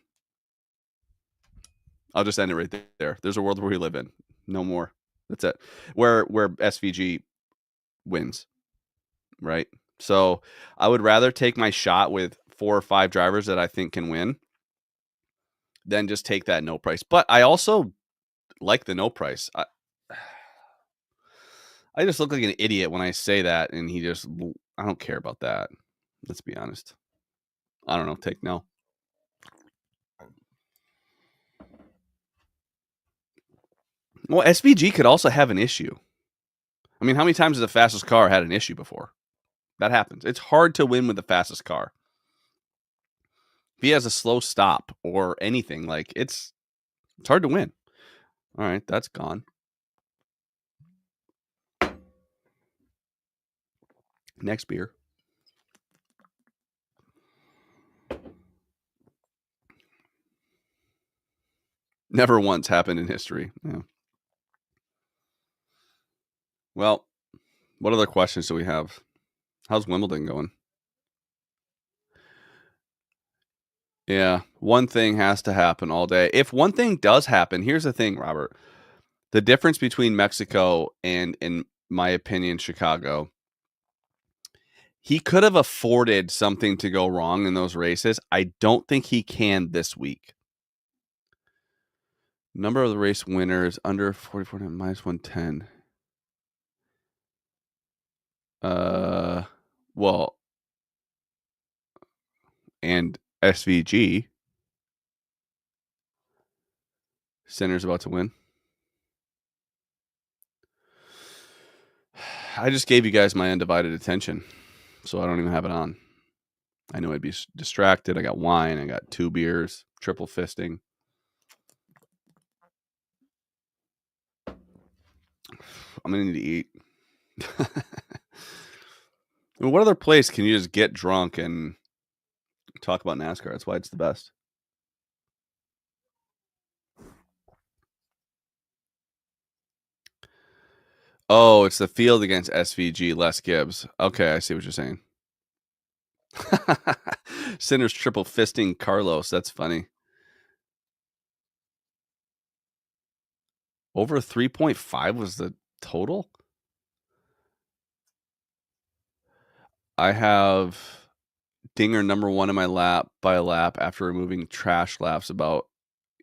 I'll just end it right there. There's a world where we live in. No more. That's it. Where SVG wins. Right? So I would rather take my shot with 4 or 5 drivers that I think can win than just take that no price. But I also like the no price. I just look like an idiot when I say that, and I don't care about that. Let's be honest. I don't know. Take no. Well, SVG could also have an issue. I mean, how many times has the fastest car had an issue before? That happens. It's hard to win with the fastest car. If he has a slow stop or anything, like it's hard to win. All right, that's gone. Next beer. Never once happened in history. Yeah. Well, what other questions do we have? How's Wimbledon going? Yeah, one thing has to happen all day. If one thing does happen, here's the thing, Robert. The difference between Mexico and, in my opinion, Chicago, he could have afforded something to go wrong in those races. I don't think he can this week. Number of the race winners under 44 minus 110. Well, and SVG. Sinner's about to win. I just gave you guys my undivided attention, so I don't even have it on. I knew I'd be distracted. I got wine. I got 2 beers, triple fisting. I'm going to need to eat. I mean, what other place can you just get drunk and talk about NASCAR? That's why it's the best. Oh, it's the field against SVG, Les Gibbs. Okay, I see what you're saying. Sinner's triple fisting Carlos. That's funny. Over 3.5 was the total? I have Dinger number 1 in my lap by a lap after removing trash laps about,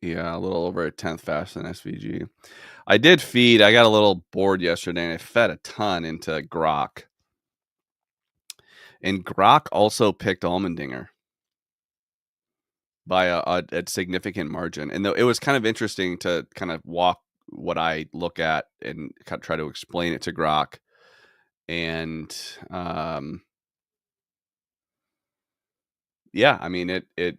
a little over a 10th faster than SVG. I did feed. I got a little bored yesterday, and I fed a ton into Grok. And Grok also picked Allmendinger by a significant margin. And it was kind of interesting to kind of walk what I look at and kind of try to explain it to Grok. And yeah, I mean, it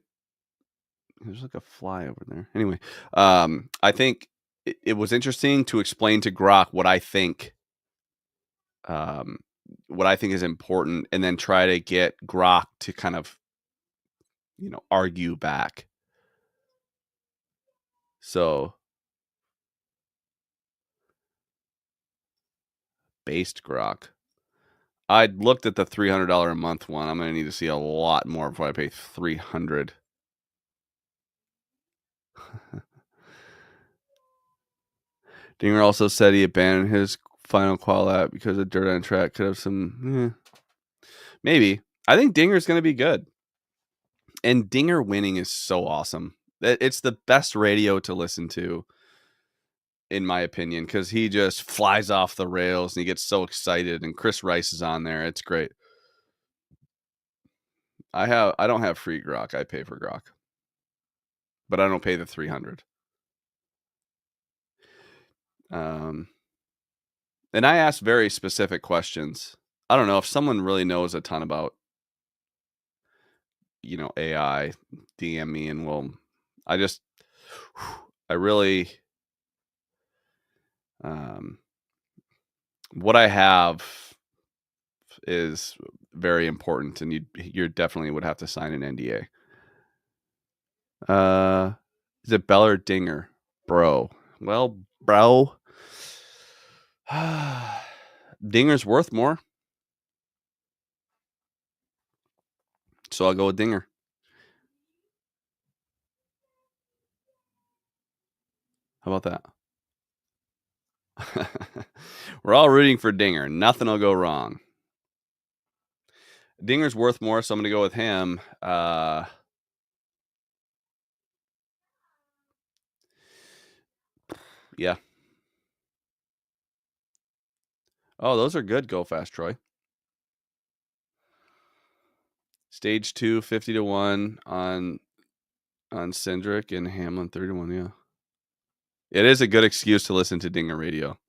There's like a fly over there. Anyway, I think it was interesting to explain to Grok um, what I think is important, and then try to get Grok to kind of, argue back. So based Grok. I looked at the $300 a month one. I'm gonna need to see a lot more before I pay $300. Dinger also said he abandoned his final call app because of dirt on track could have some. Maybe. I think Dinger's gonna be good. And Dinger winning is so awesome. It's the best radio to listen to, in my opinion, because he just flies off the rails and he gets so excited. And Chris Rice is on there. It's great. I don't have free Grok. I pay for Grok, but I don't pay the $300. And I ask very specific questions. I don't know if someone really knows a ton about, AI. DM me and I really, what I have is very important, and you definitely would have to sign an NDA. Is it Bell or Dinger, bro? Well, bro, Dinger's worth more, so I'll go with Dinger. How about that? We're all rooting for Dinger. Nothing will go wrong. Dinger's worth more, so I'm going to go with him. Yeah. Oh, those are good. Go fast, Troy. Stage 2, 50-1 on Cindric, and Hamlin 30-1. Yeah. It is a good excuse to listen to Dinger Radio.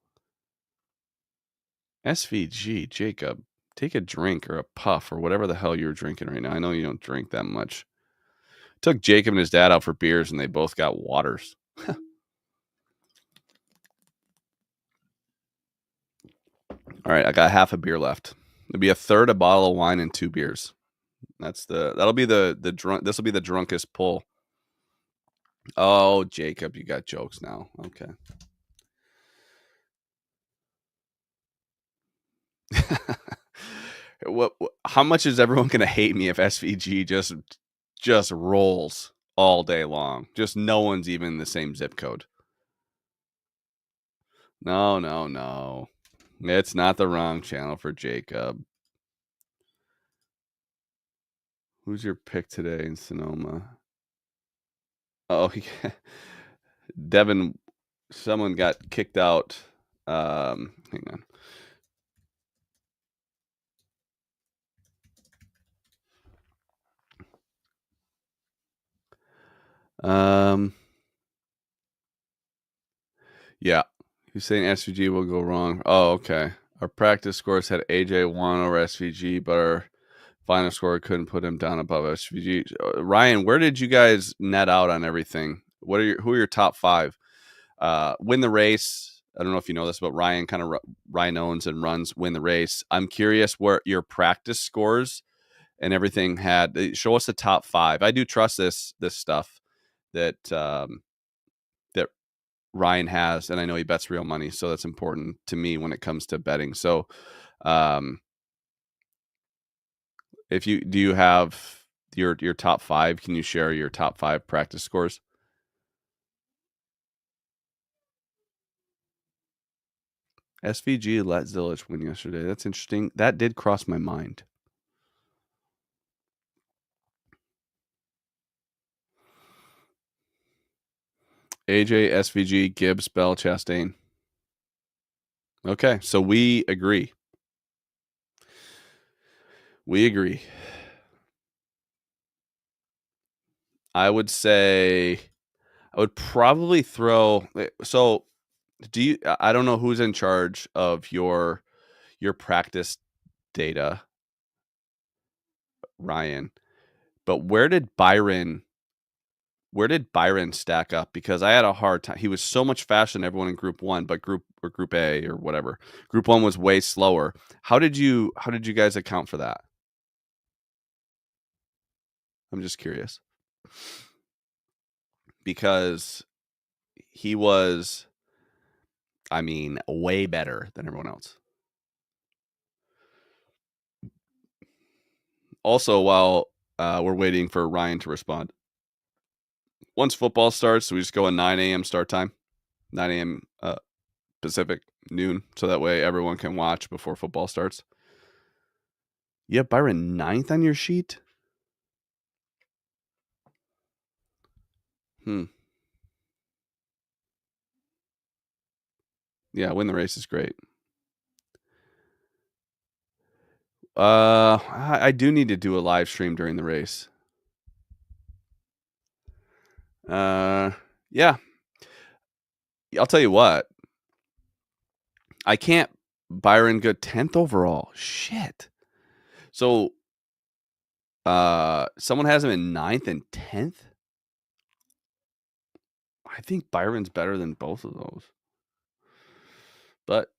SVG, Jacob, take a drink or a puff or whatever the hell you're drinking right now. I know you don't drink that much. Took Jacob and his dad out for beers, and they both got waters. All right, I got half a beer left. It'll be a third a bottle of wine and 2 beers. That'll be the drunk. This will be the drunkest pull. Oh, Jacob, you got jokes now. Okay. How much is everyone going to hate me if SVG just rolls all day long? Just no one's even in the same zip code. No. It's not the wrong channel for Jacob. Who's your pick today in Sonoma? Oh, Devin, someone got kicked out. Hang on. Yeah. He's saying SVG will go wrong. Oh, okay. Our practice scores had AJ 1 over SVG, but our final score couldn't put him down above SVG. Ryan, where did you guys net out on everything? Who are your top 5? Win the race. I don't know if you know this, but Ryan owns and runs Win the Race. I'm curious where your practice scores and everything had. Show us the top 5. I do trust this stuff that that Ryan has, and I know he bets real money, so that's important to me when it comes to betting. So, do you have your top 5? Can you share your top 5 practice scores? SVG let Zilich win yesterday. That's interesting. That did cross my mind. AJ, SVG, Gibbs, Bell, Chastain. Okay, so we agree. We agree. I would say I would probably throw. So, I don't know who's in charge of your practice data, Ryan, but where did Byron Where did Byron stack up? Because I had a hard time. He was so much faster than everyone in Group 1, but Group A or whatever. Group 1 was way slower. How did you guys account for that? I'm just curious. Because he was, I mean, way better than everyone else. Also, while we're waiting for Ryan to respond, once football starts, we just go a 9 a.m. start time, 9 a.m. Pacific, noon, so that way everyone can watch before football starts. You have Byron 9th on your sheet? Yeah, win the race is great. I do need to do a live stream during the race. Yeah. I'll tell you what. I can't Byron Good 10th overall. Shit. So someone has him in 9th and 10th? I think Byron's better than both of those. But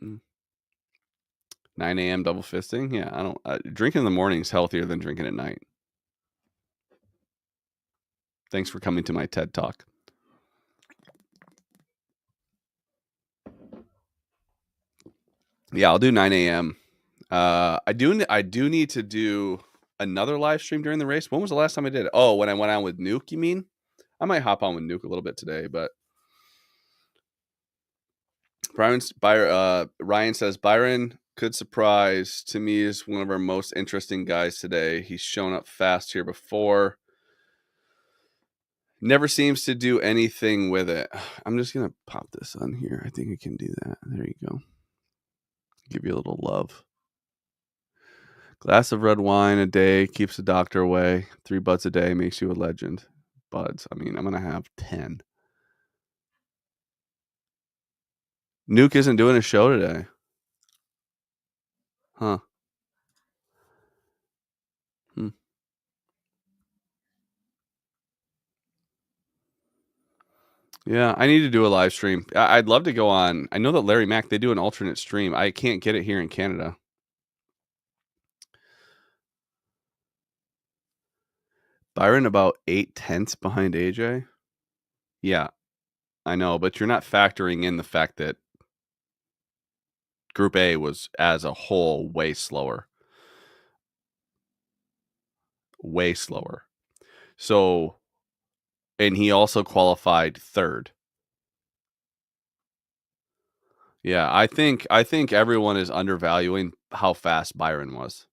9 a.m. double fisting? Yeah, I don't drinking in the morning is healthier than drinking at night. Thanks for coming to my TED Talk. Yeah, I'll do 9 a.m. I do need to do another live stream during the race. When was the last time I did it? Oh, when I went on with Nuke, you mean? I might hop on with Nuke a little bit today, but Ryan says Byron could surprise. To me, is one of our most interesting guys today. He's shown up fast here before. Never seems to do anything with it. I'm just gonna pop this on here. I think I can do that. There you go. Give you a little love. Glass of red wine a day keeps the doctor away. 3 buds a day makes you a legend. Buds. I mean, I'm gonna have 10. Nuke isn't doing a show today. Huh. Yeah, I need to do a live stream. I'd love to go on. I know that Larry Mack, they do an alternate stream. I can't get it here in Canada. Byron about 8/10 behind AJ. Yeah, I know, but you're not factoring in the fact that Group A was, as a whole, way slower. Way slower. So, and he also qualified 3rd. Yeah, I think everyone is undervaluing how fast Byron was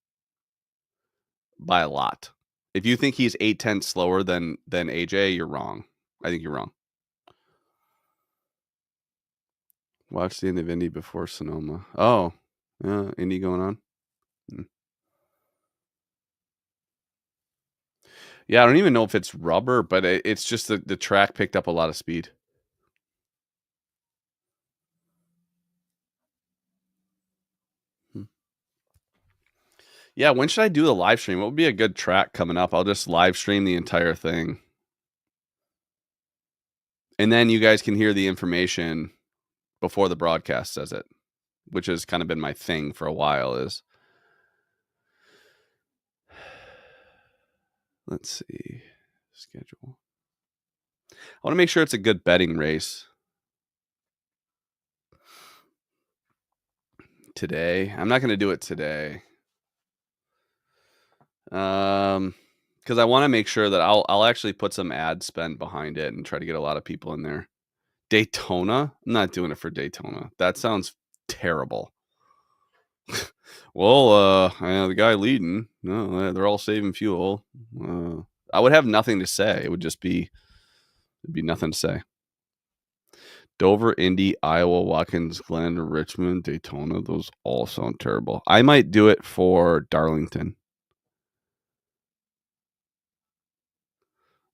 by a lot. If you think he's 8/10 slower than AJ, you're wrong. I think you're wrong. Watch the end of Indy before Sonoma. Oh, yeah, Indy going on. Yeah, I don't even know if it's rubber, but it's just the track picked up a lot of speed. Yeah, when should I do the live stream? What would be a good track coming up? I'll just live stream the entire thing. And then you guys can hear the information before the broadcast says it, which has kind of been my thing for a while is. Let's see. Schedule. I want to make sure it's a good betting race. Today. I'm not going to do it today. Because I want to make sure that I'll actually put some ad spend behind it and try to get a lot of people in there. Daytona? I'm not doing it for Daytona. That sounds terrible. Well, the guy leading, no, they're all saving fuel. I would have nothing to say. It would just be, it'd be nothing to say. Dover, Indy, Iowa, Watkins, Glen, Richmond, Daytona. Those all sound terrible. I might do it for Darlington.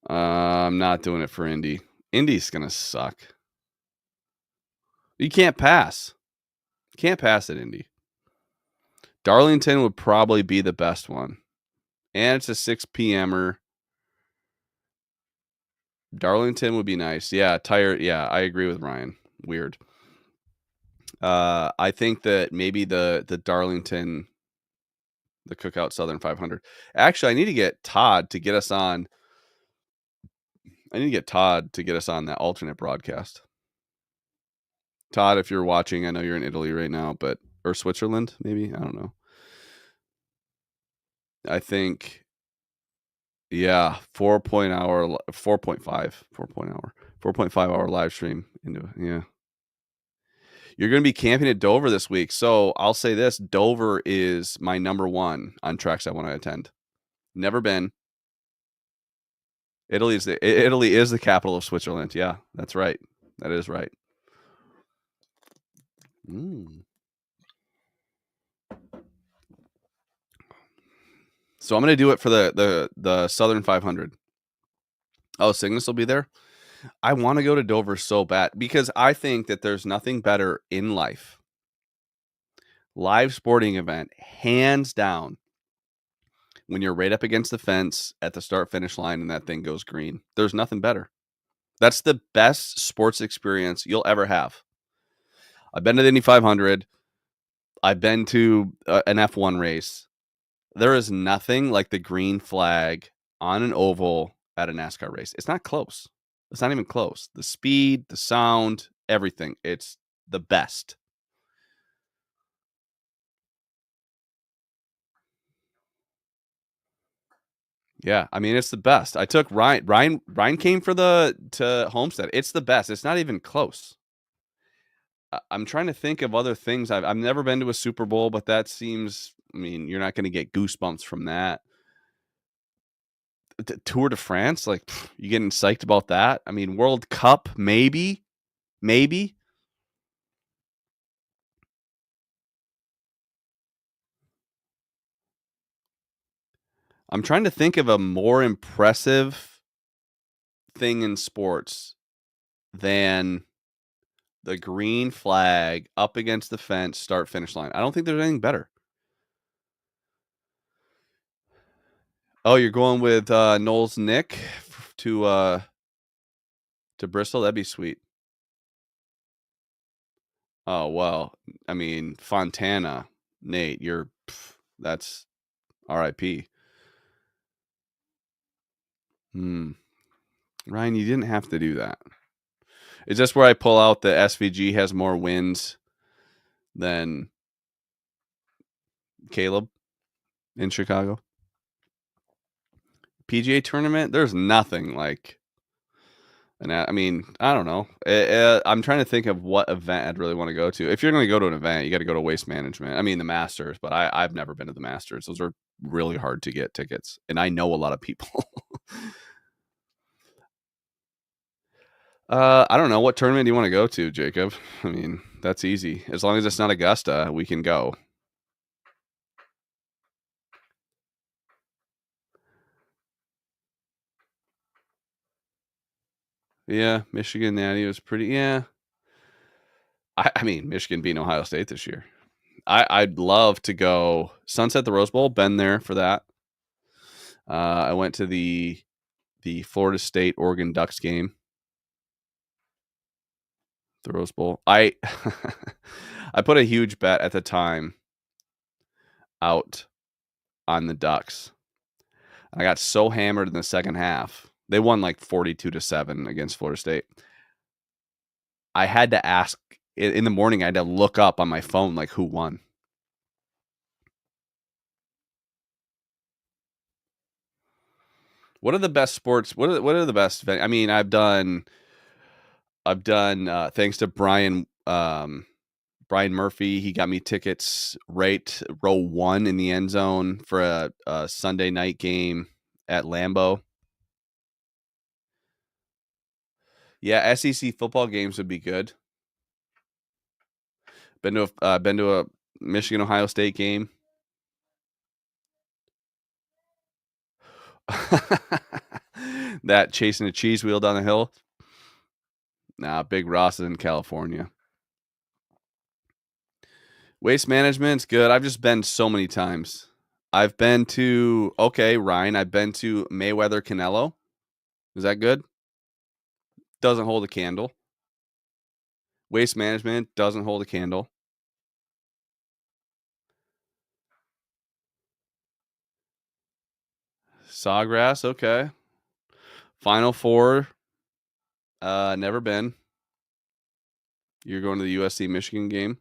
I'm not doing it for Indy. Indy's going to suck. You can't pass. Can't pass at Indy. Darlington would probably be the best one. And it's a 6 p.m.er. Darlington would be nice. Yeah, tired. Yeah, I agree with Ryan. Weird. I think that maybe the Darlington, the Cookout Southern 500. Actually, I need to get Todd to get us on. I need to get Todd to get us on that alternate broadcast. Todd, if you're watching, I know you're in Italy right now, or Switzerland, maybe. I don't know. I think, yeah, 4.5 hour live stream into, yeah. You're going to be camping at Dover this week. So I'll say this, Dover is my number one on tracks I want to attend. Never been. Italy is the capital of Switzerland. Yeah, that's right. That is right. So I'm going to do it for the Southern 500. Oh, Cygnus will be there. I want to go to Dover so bad because I think that there's nothing better in life. Live sporting event, hands down, when you're right up against the fence at the start finish line and that thing goes green. There's nothing better. That's the best sports experience you'll ever have. I've been to the Indy 500. I've been to an F1 race. There is nothing like the green flag on an oval at a NASCAR race. It's not close. It's not even close. The speed, the sound, everything. It's the best. Yeah, I mean it's the best. I took Ryan. Ryan came to Homestead. It's the best. It's not even close. I'm trying to think of other things. I've never been to a Super Bowl, but that seems. I mean, you're not going to get goosebumps from that. The Tour de France, like you getting psyched about that? I mean, World Cup, maybe. I'm trying to think of a more impressive thing in sports than the green flag up against the fence, start finish line. I don't think there's anything better. Oh, you're going with Knowles Nick to Bristol? That'd be sweet. Oh well, I mean Fontana, Nate, that's R.I.P. Ryan, you didn't have to do that. Is this where I pull out the SVG has more wins than Caleb in Chicago? PGA tournament, there's nothing like. And I mean, I don't know. I'm trying to think of what event I'd really want to go to. If you're going to go to an event, you got to go to Waste Management. I mean, the Masters, but I've never been to the Masters. Those are really hard to get tickets, and I know a lot of people. I don't know. What tournament do you want to go to, Jacob? I mean, that's easy. As long as it's not Augusta, we can go. Yeah, Michigan Natty was pretty. Yeah, I mean, Michigan beating Ohio State this year. I'd love to go Sunset the Rose Bowl. Been there for that. I went to the Florida State Oregon Ducks game. The Rose Bowl. I I put a huge bet at the time out on the Ducks. I got so hammered in the second half. They won like 42-7 against Florida State. I had to ask in the morning. I had to look up on my phone like who won. What are the best sports? What are the best? I mean, I've done thanks to Brian Murphy. He got me tickets right row 1 in the end zone for a Sunday night game at Lambeau. Yeah, SEC football games would be good. Been to a Michigan Ohio State game. That chasing a cheese wheel down the hill. Nah, Big Ross is in California. Waste Management's good. I've just been so many times. I've been to Ryan. I've been to Mayweather Canelo. Is that good? Doesn't hold a candle. Waste Management doesn't hold a candle. Sawgrass, okay. Final Four, never been. You're going to the USC Michigan game.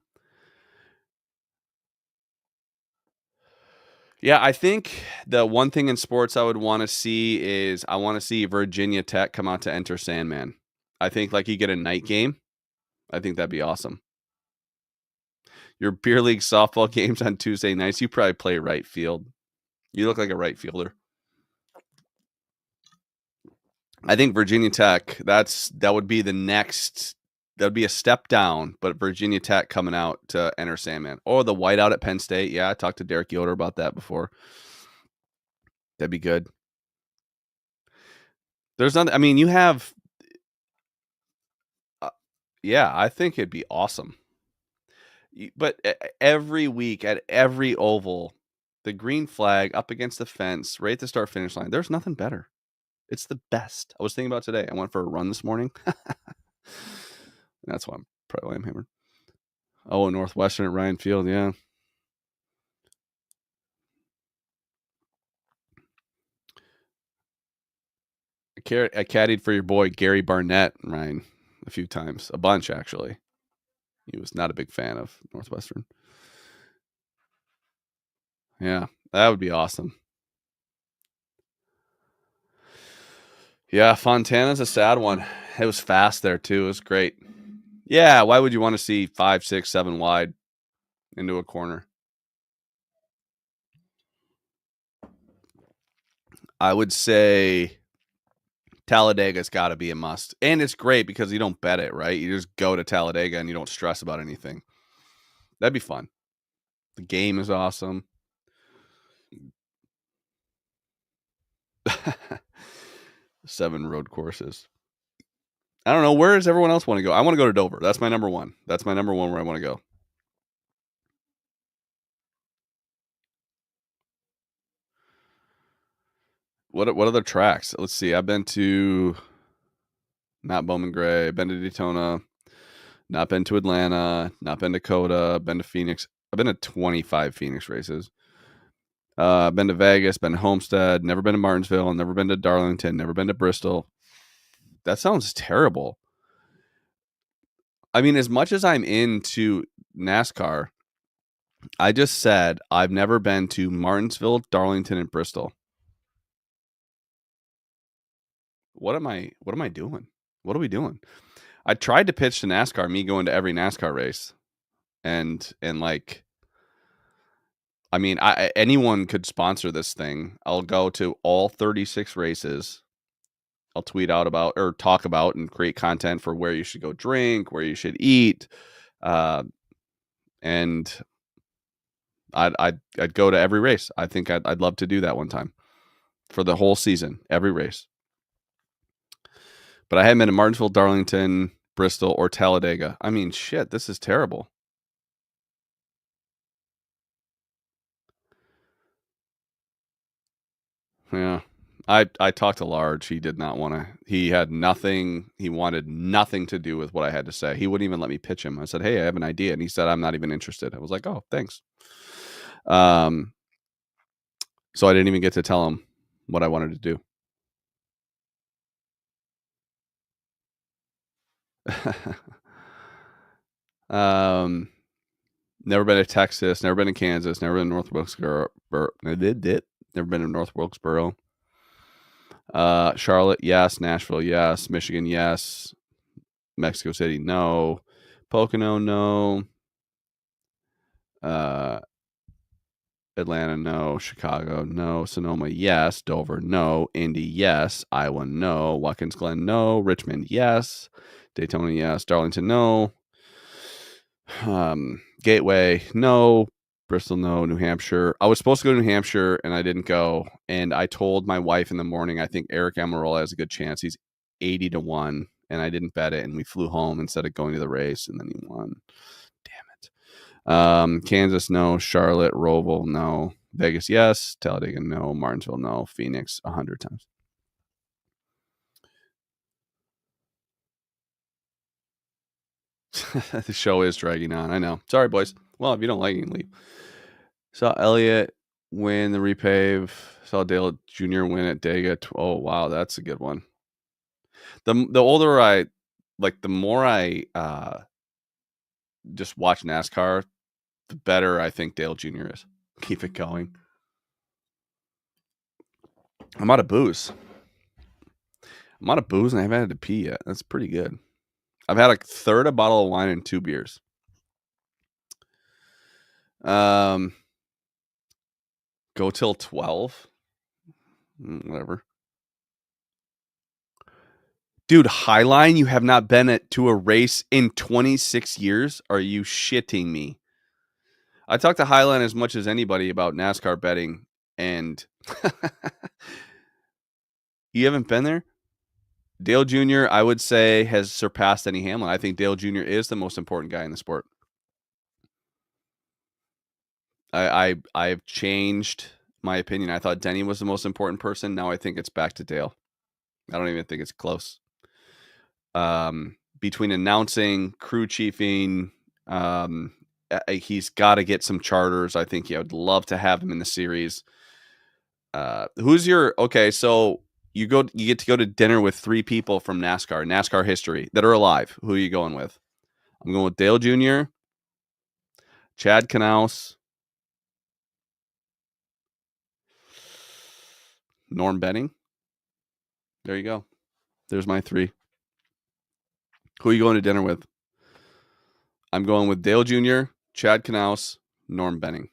Yeah, I think the one thing in sports I would want to see is I want to see Virginia Tech come out to Enter Sandman. I think like you get a night game. I think that'd be awesome. Your beer league softball games on Tuesday nights, you probably play right field. You look like a right fielder. I think Virginia Tech, that would be the next, that would be a step down, but Virginia Tech coming out to Enter Sandman. Or the whiteout at Penn State. Yeah, I talked to Derek Yoder about that before. That'd be good. There's nothing, I mean, you have, yeah, I think it'd be awesome. But every week at every oval, the green flag up against the fence, right at the start finish line, there's nothing better. It's the best. I was thinking about today. I went for a run this morning. That's why I'm hammered. Oh, Northwestern at Ryan Field, yeah. I caddied for your boy Gary Barnett, Ryan, a few times, a bunch actually. He was not a big fan of Northwestern. Yeah, that would be awesome. Yeah, Fontana's a sad one. It was fast there too. It was great. Yeah, why would you want to see 5, 6, 7 wide into a corner? I would say Talladega's got to be a must. And it's great because you don't bet it, right? You just go to Talladega and you don't stress about anything. That'd be fun. The game is awesome. 7 road courses. I don't know. Where does everyone else want to go? I want to go to Dover. That's my number one. That's my number one where I want to go. What other tracks? Let's see. I've been to not Bowman Gray. I've been to Daytona. Not been to Atlanta. Not been to Coda. Been to Phoenix. I've been to 25 Phoenix races. Been to Vegas. Been to Homestead. Never been to Martinsville. Never been to Darlington. Never been to Bristol. That sounds terrible. I mean, as much as I'm into NASCAR, I just said I've never been to Martinsville, Darlington, and Bristol. What am I doing? What are we doing? I tried to pitch to NASCAR, me going to every NASCAR race. And like, I mean, anyone could sponsor this thing. I'll go to all 36 races. I'll tweet out about or talk about and create content for where you should go drink, where you should eat. And I'd go to every race. I think I'd love to do that one time for the whole season, every race. But I haven't been to Martinsville, Darlington, Bristol, or Talladega. I mean, shit, this is terrible. Yeah. I talked to Large. He did not want to. He had nothing. He wanted nothing to do with what I had to say. He wouldn't even let me pitch him. I said, "Hey, I have an idea," and he said, "I'm not even interested." I was like, "Oh, thanks." So I didn't even get to tell him what I wanted to do. Never been to Texas. Never been to Kansas. Never been to North Wilkesboro. Never been to North Wilkesboro. Charlotte, yes. Nashville, yes. Michigan, yes. Mexico City, no. Pocono, no. Atlanta, no. Chicago, no. Sonoma, yes. Dover, no. Indy, yes. Iowa, no. Watkins Glen, no. Richmond, yes. Daytona, yes. Darlington, no. Gateway, no. Bristol, no. New Hampshire. I was supposed to go to New Hampshire and I didn't go. And I told my wife in the morning, I think Eric Amarola has a good chance. He's 80-1. And I didn't bet it. And we flew home instead of going to the race. And then he won. Damn it. Kansas, no. Charlotte, Roval, no. Vegas, yes. Talladega, no. Martinsville, no. Phoenix, 100 times. The show is dragging on. I know. Sorry, boys. Well, if you don't like it, you can leave. Saw Elliott win the repave. Saw Dale Jr. win at Dega. Oh, wow. That's a good one. The older I, like, the more I just watch NASCAR, the better I think Dale Jr. is. Keep it going. I'm out of booze. And I haven't had to pee yet. That's pretty good. I've had a third a bottle of wine and 2 beers. Go till 12. Whatever. Dude, Highline, you have not been to a race in 26 years? Are you shitting me? I talk to Highline as much as anybody about NASCAR betting, and you haven't been there? Dale Jr., I would say, has surpassed Denny Hamlin. I think Dale Jr. is the most important guy in the sport. I've changed my opinion. I thought Denny was the most important person. Now I think it's back to Dale. I don't even think it's close. Between announcing, crew chiefing, he's got to get some charters. I think I would love to have him in the series. Who's your okay? So you get to go to dinner with 3 people from NASCAR history that are alive. Who are you going with? I'm going with Dale Jr., Chad Knaus, Norm Benning. There you go. There's my 3. Who are you going to dinner with? I'm going with Dale Jr., Chad Knaus, Norm Benning.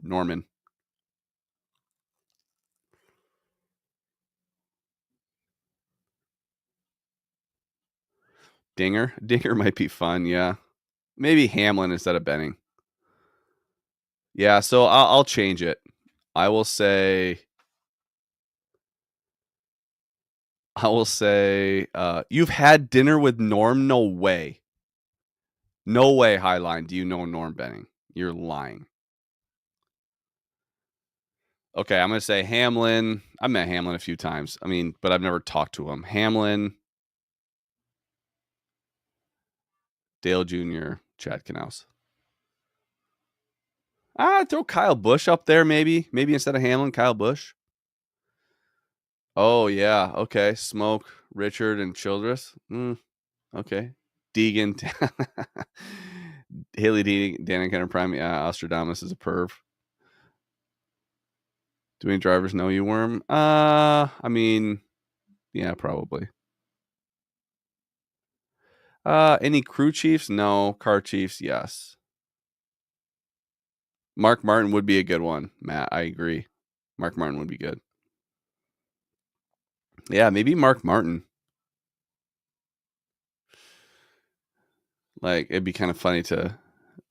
Norman. Dinger might be fun. Yeah. Maybe Hamlin instead of Benning. Yeah. So I'll change it. I will say, you've had dinner with Norm? No way. No way, Highline. Do you know Norm Benning? You're lying. Okay, I'm going to say Hamlin. I met Hamlin a few times. I mean, but I've never talked to him. Hamlin, Dale Jr., Chad Knaus. Throw Kyle Busch up there, maybe. Maybe instead of Hamlin, Kyle Busch. Oh, yeah. Okay. Smoke, Richard, and Childress. Okay. Deegan. Haley Deegan, Danica Prime. Ostradamus is a perv. Do any drivers know you, Worm? I mean, yeah, probably. Any crew chiefs? No. Car chiefs? Yes. Mark Martin would be a good one, Matt. I agree. Mark Martin would be good. Yeah, maybe Mark Martin. Like, it'd be kind of funny to.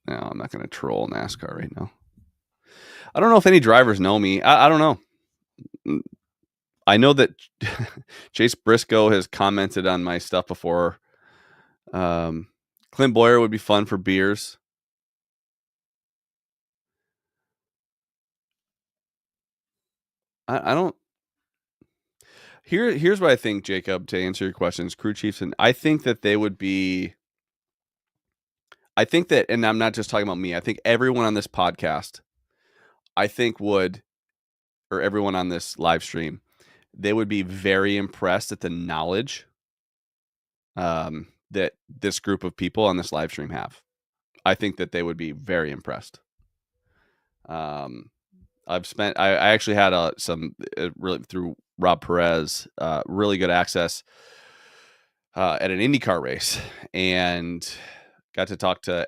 No, I'm not going to troll NASCAR right now. I don't know if any drivers know me. I don't know. I know that Chase Briscoe has commented on my stuff before. Clint Boyer would be fun for beers. I don't. Here's what I think, Jacob, to answer your questions, crew chiefs, and I think that they would be. I think that, and I'm not just talking about me. I think everyone on this podcast, I think would, or everyone on this live stream, they would be very impressed at the knowledge that this group of people on this live stream have. I think that they would be very impressed. I actually had some really through Rob Perez, really good access at an IndyCar race, and got to talk to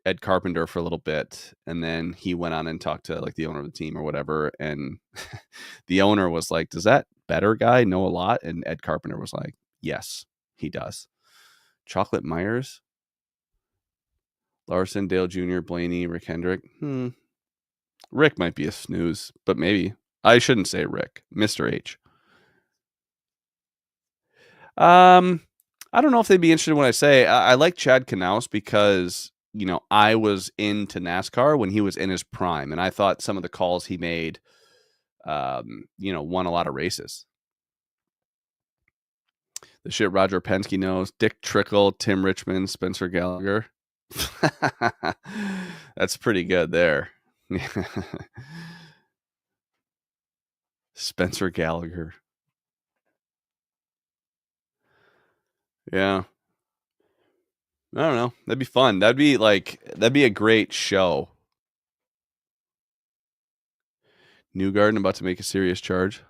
Ed Carpenter for a little bit, and then he went on and talked to like the owner of the team or whatever, and the owner was like, "Does that better guy know a lot?" And Ed Carpenter was like, "Yes, he does." Chocolate Myers, Larson, Dale Jr., Blaney, Rick Hendrick. Rick might be a snooze, but maybe. I shouldn't say Rick. Mr. H. I don't know if they'd be interested in what I say. I like Chad Knaus because, I was into NASCAR when he was in his prime, and I thought some of the calls he made, won a lot of races. The shit Roger Penske knows. Dick Trickle, Tim Richmond, Spencer Gallagher. That's pretty good there. Spencer Gallagher. Yeah. I don't know. That'd be fun. That'd be a great show. Newgarden about to make a serious charge.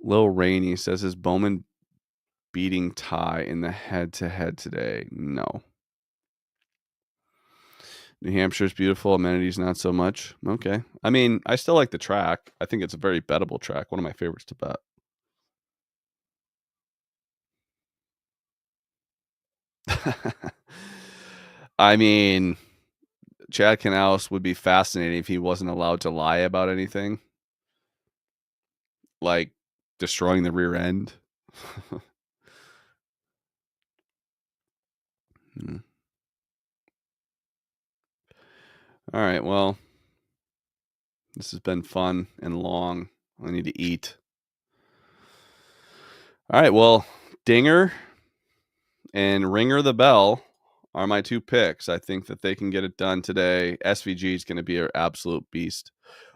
Lil Rainey says, is Bowman beating Ty in the head-to-head today? No. New Hampshire's beautiful. Amenities not so much. Okay. I mean, I still like the track. I think it's a very bettable track. One of my favorites to bet. I mean, Chad Canales would be fascinating if he wasn't allowed to lie about anything, like destroying the rear end. All right, well, this has been fun and long. I need to eat. All right, well, Dinger and Ringer the Bell are my two picks. I think that they can get it done today. SVG is going to be an absolute beast.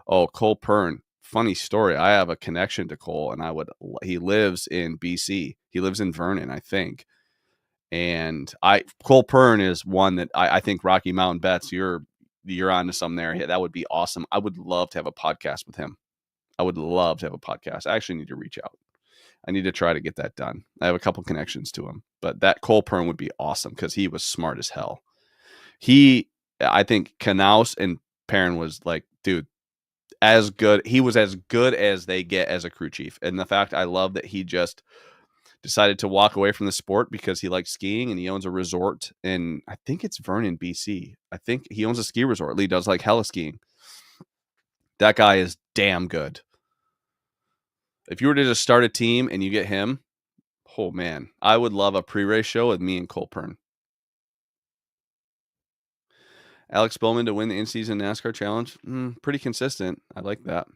Oh, Cole Pern. Funny story. I have a connection to Cole, and he lives in BC. He lives in Vernon, I think. And Cole Pern is one that I think Rocky Mountain Bets, you're onto something there. Yeah, that would be awesome. I would love to have a podcast with him. I would love to have a podcast. I actually need to reach out. I need to try to get that done. I have a couple connections to him, but that Cole Pern would be awesome because he was smart as hell. I think Knaus and Perrin was like, dude, as good. He was as good as they get as a crew chief. And the fact I love that he just decided to walk away from the sport because he likes skiing and he owns a resort in, I think it's Vernon, BC. I think he owns a ski resort. Lee does like hella skiing. That guy is damn good. If you were to just start a team and you get him, oh man, I would love a pre-race show with me and Cole Pern. Alex Bowman to win the in-season NASCAR challenge. Pretty consistent. I like that.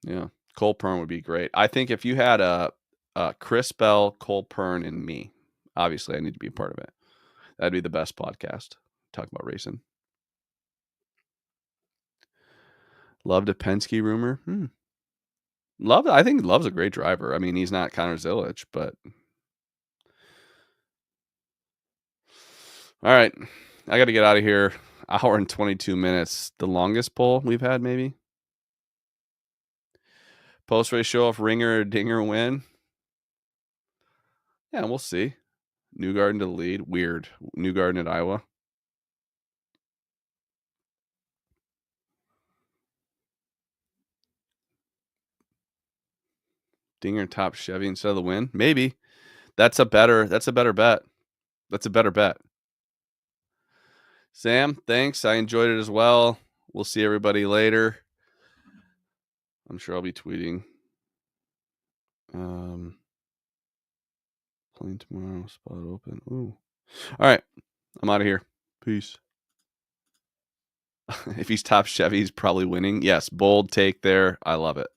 Yeah. Cole Pern would be great. I think if you had a Chris Bell, Cole Pern, and me, obviously I need to be a part of it. That'd be the best podcast. Talk about racing. Loved a Penske rumor. Love. I think Love's a great driver. I mean, he's not Connor Zilic, but all right. I got to get out of here. Hour and 22 minutes. The longest poll we've had, maybe. Post race show if Ringer or Dinger win. Yeah, we'll see. Newgarden to the lead. Weird. Newgarden at Iowa. Dinger top Chevy instead of the win. Maybe. That's a better bet. That's a better bet. Sam, thanks. I enjoyed it as well. We'll see everybody later. I'm sure I'll be tweeting. Playing tomorrow. Spot open. Ooh. All right. I'm out of here. Peace. If he's top Chevy, he's probably winning. Yes, bold take there. I love it.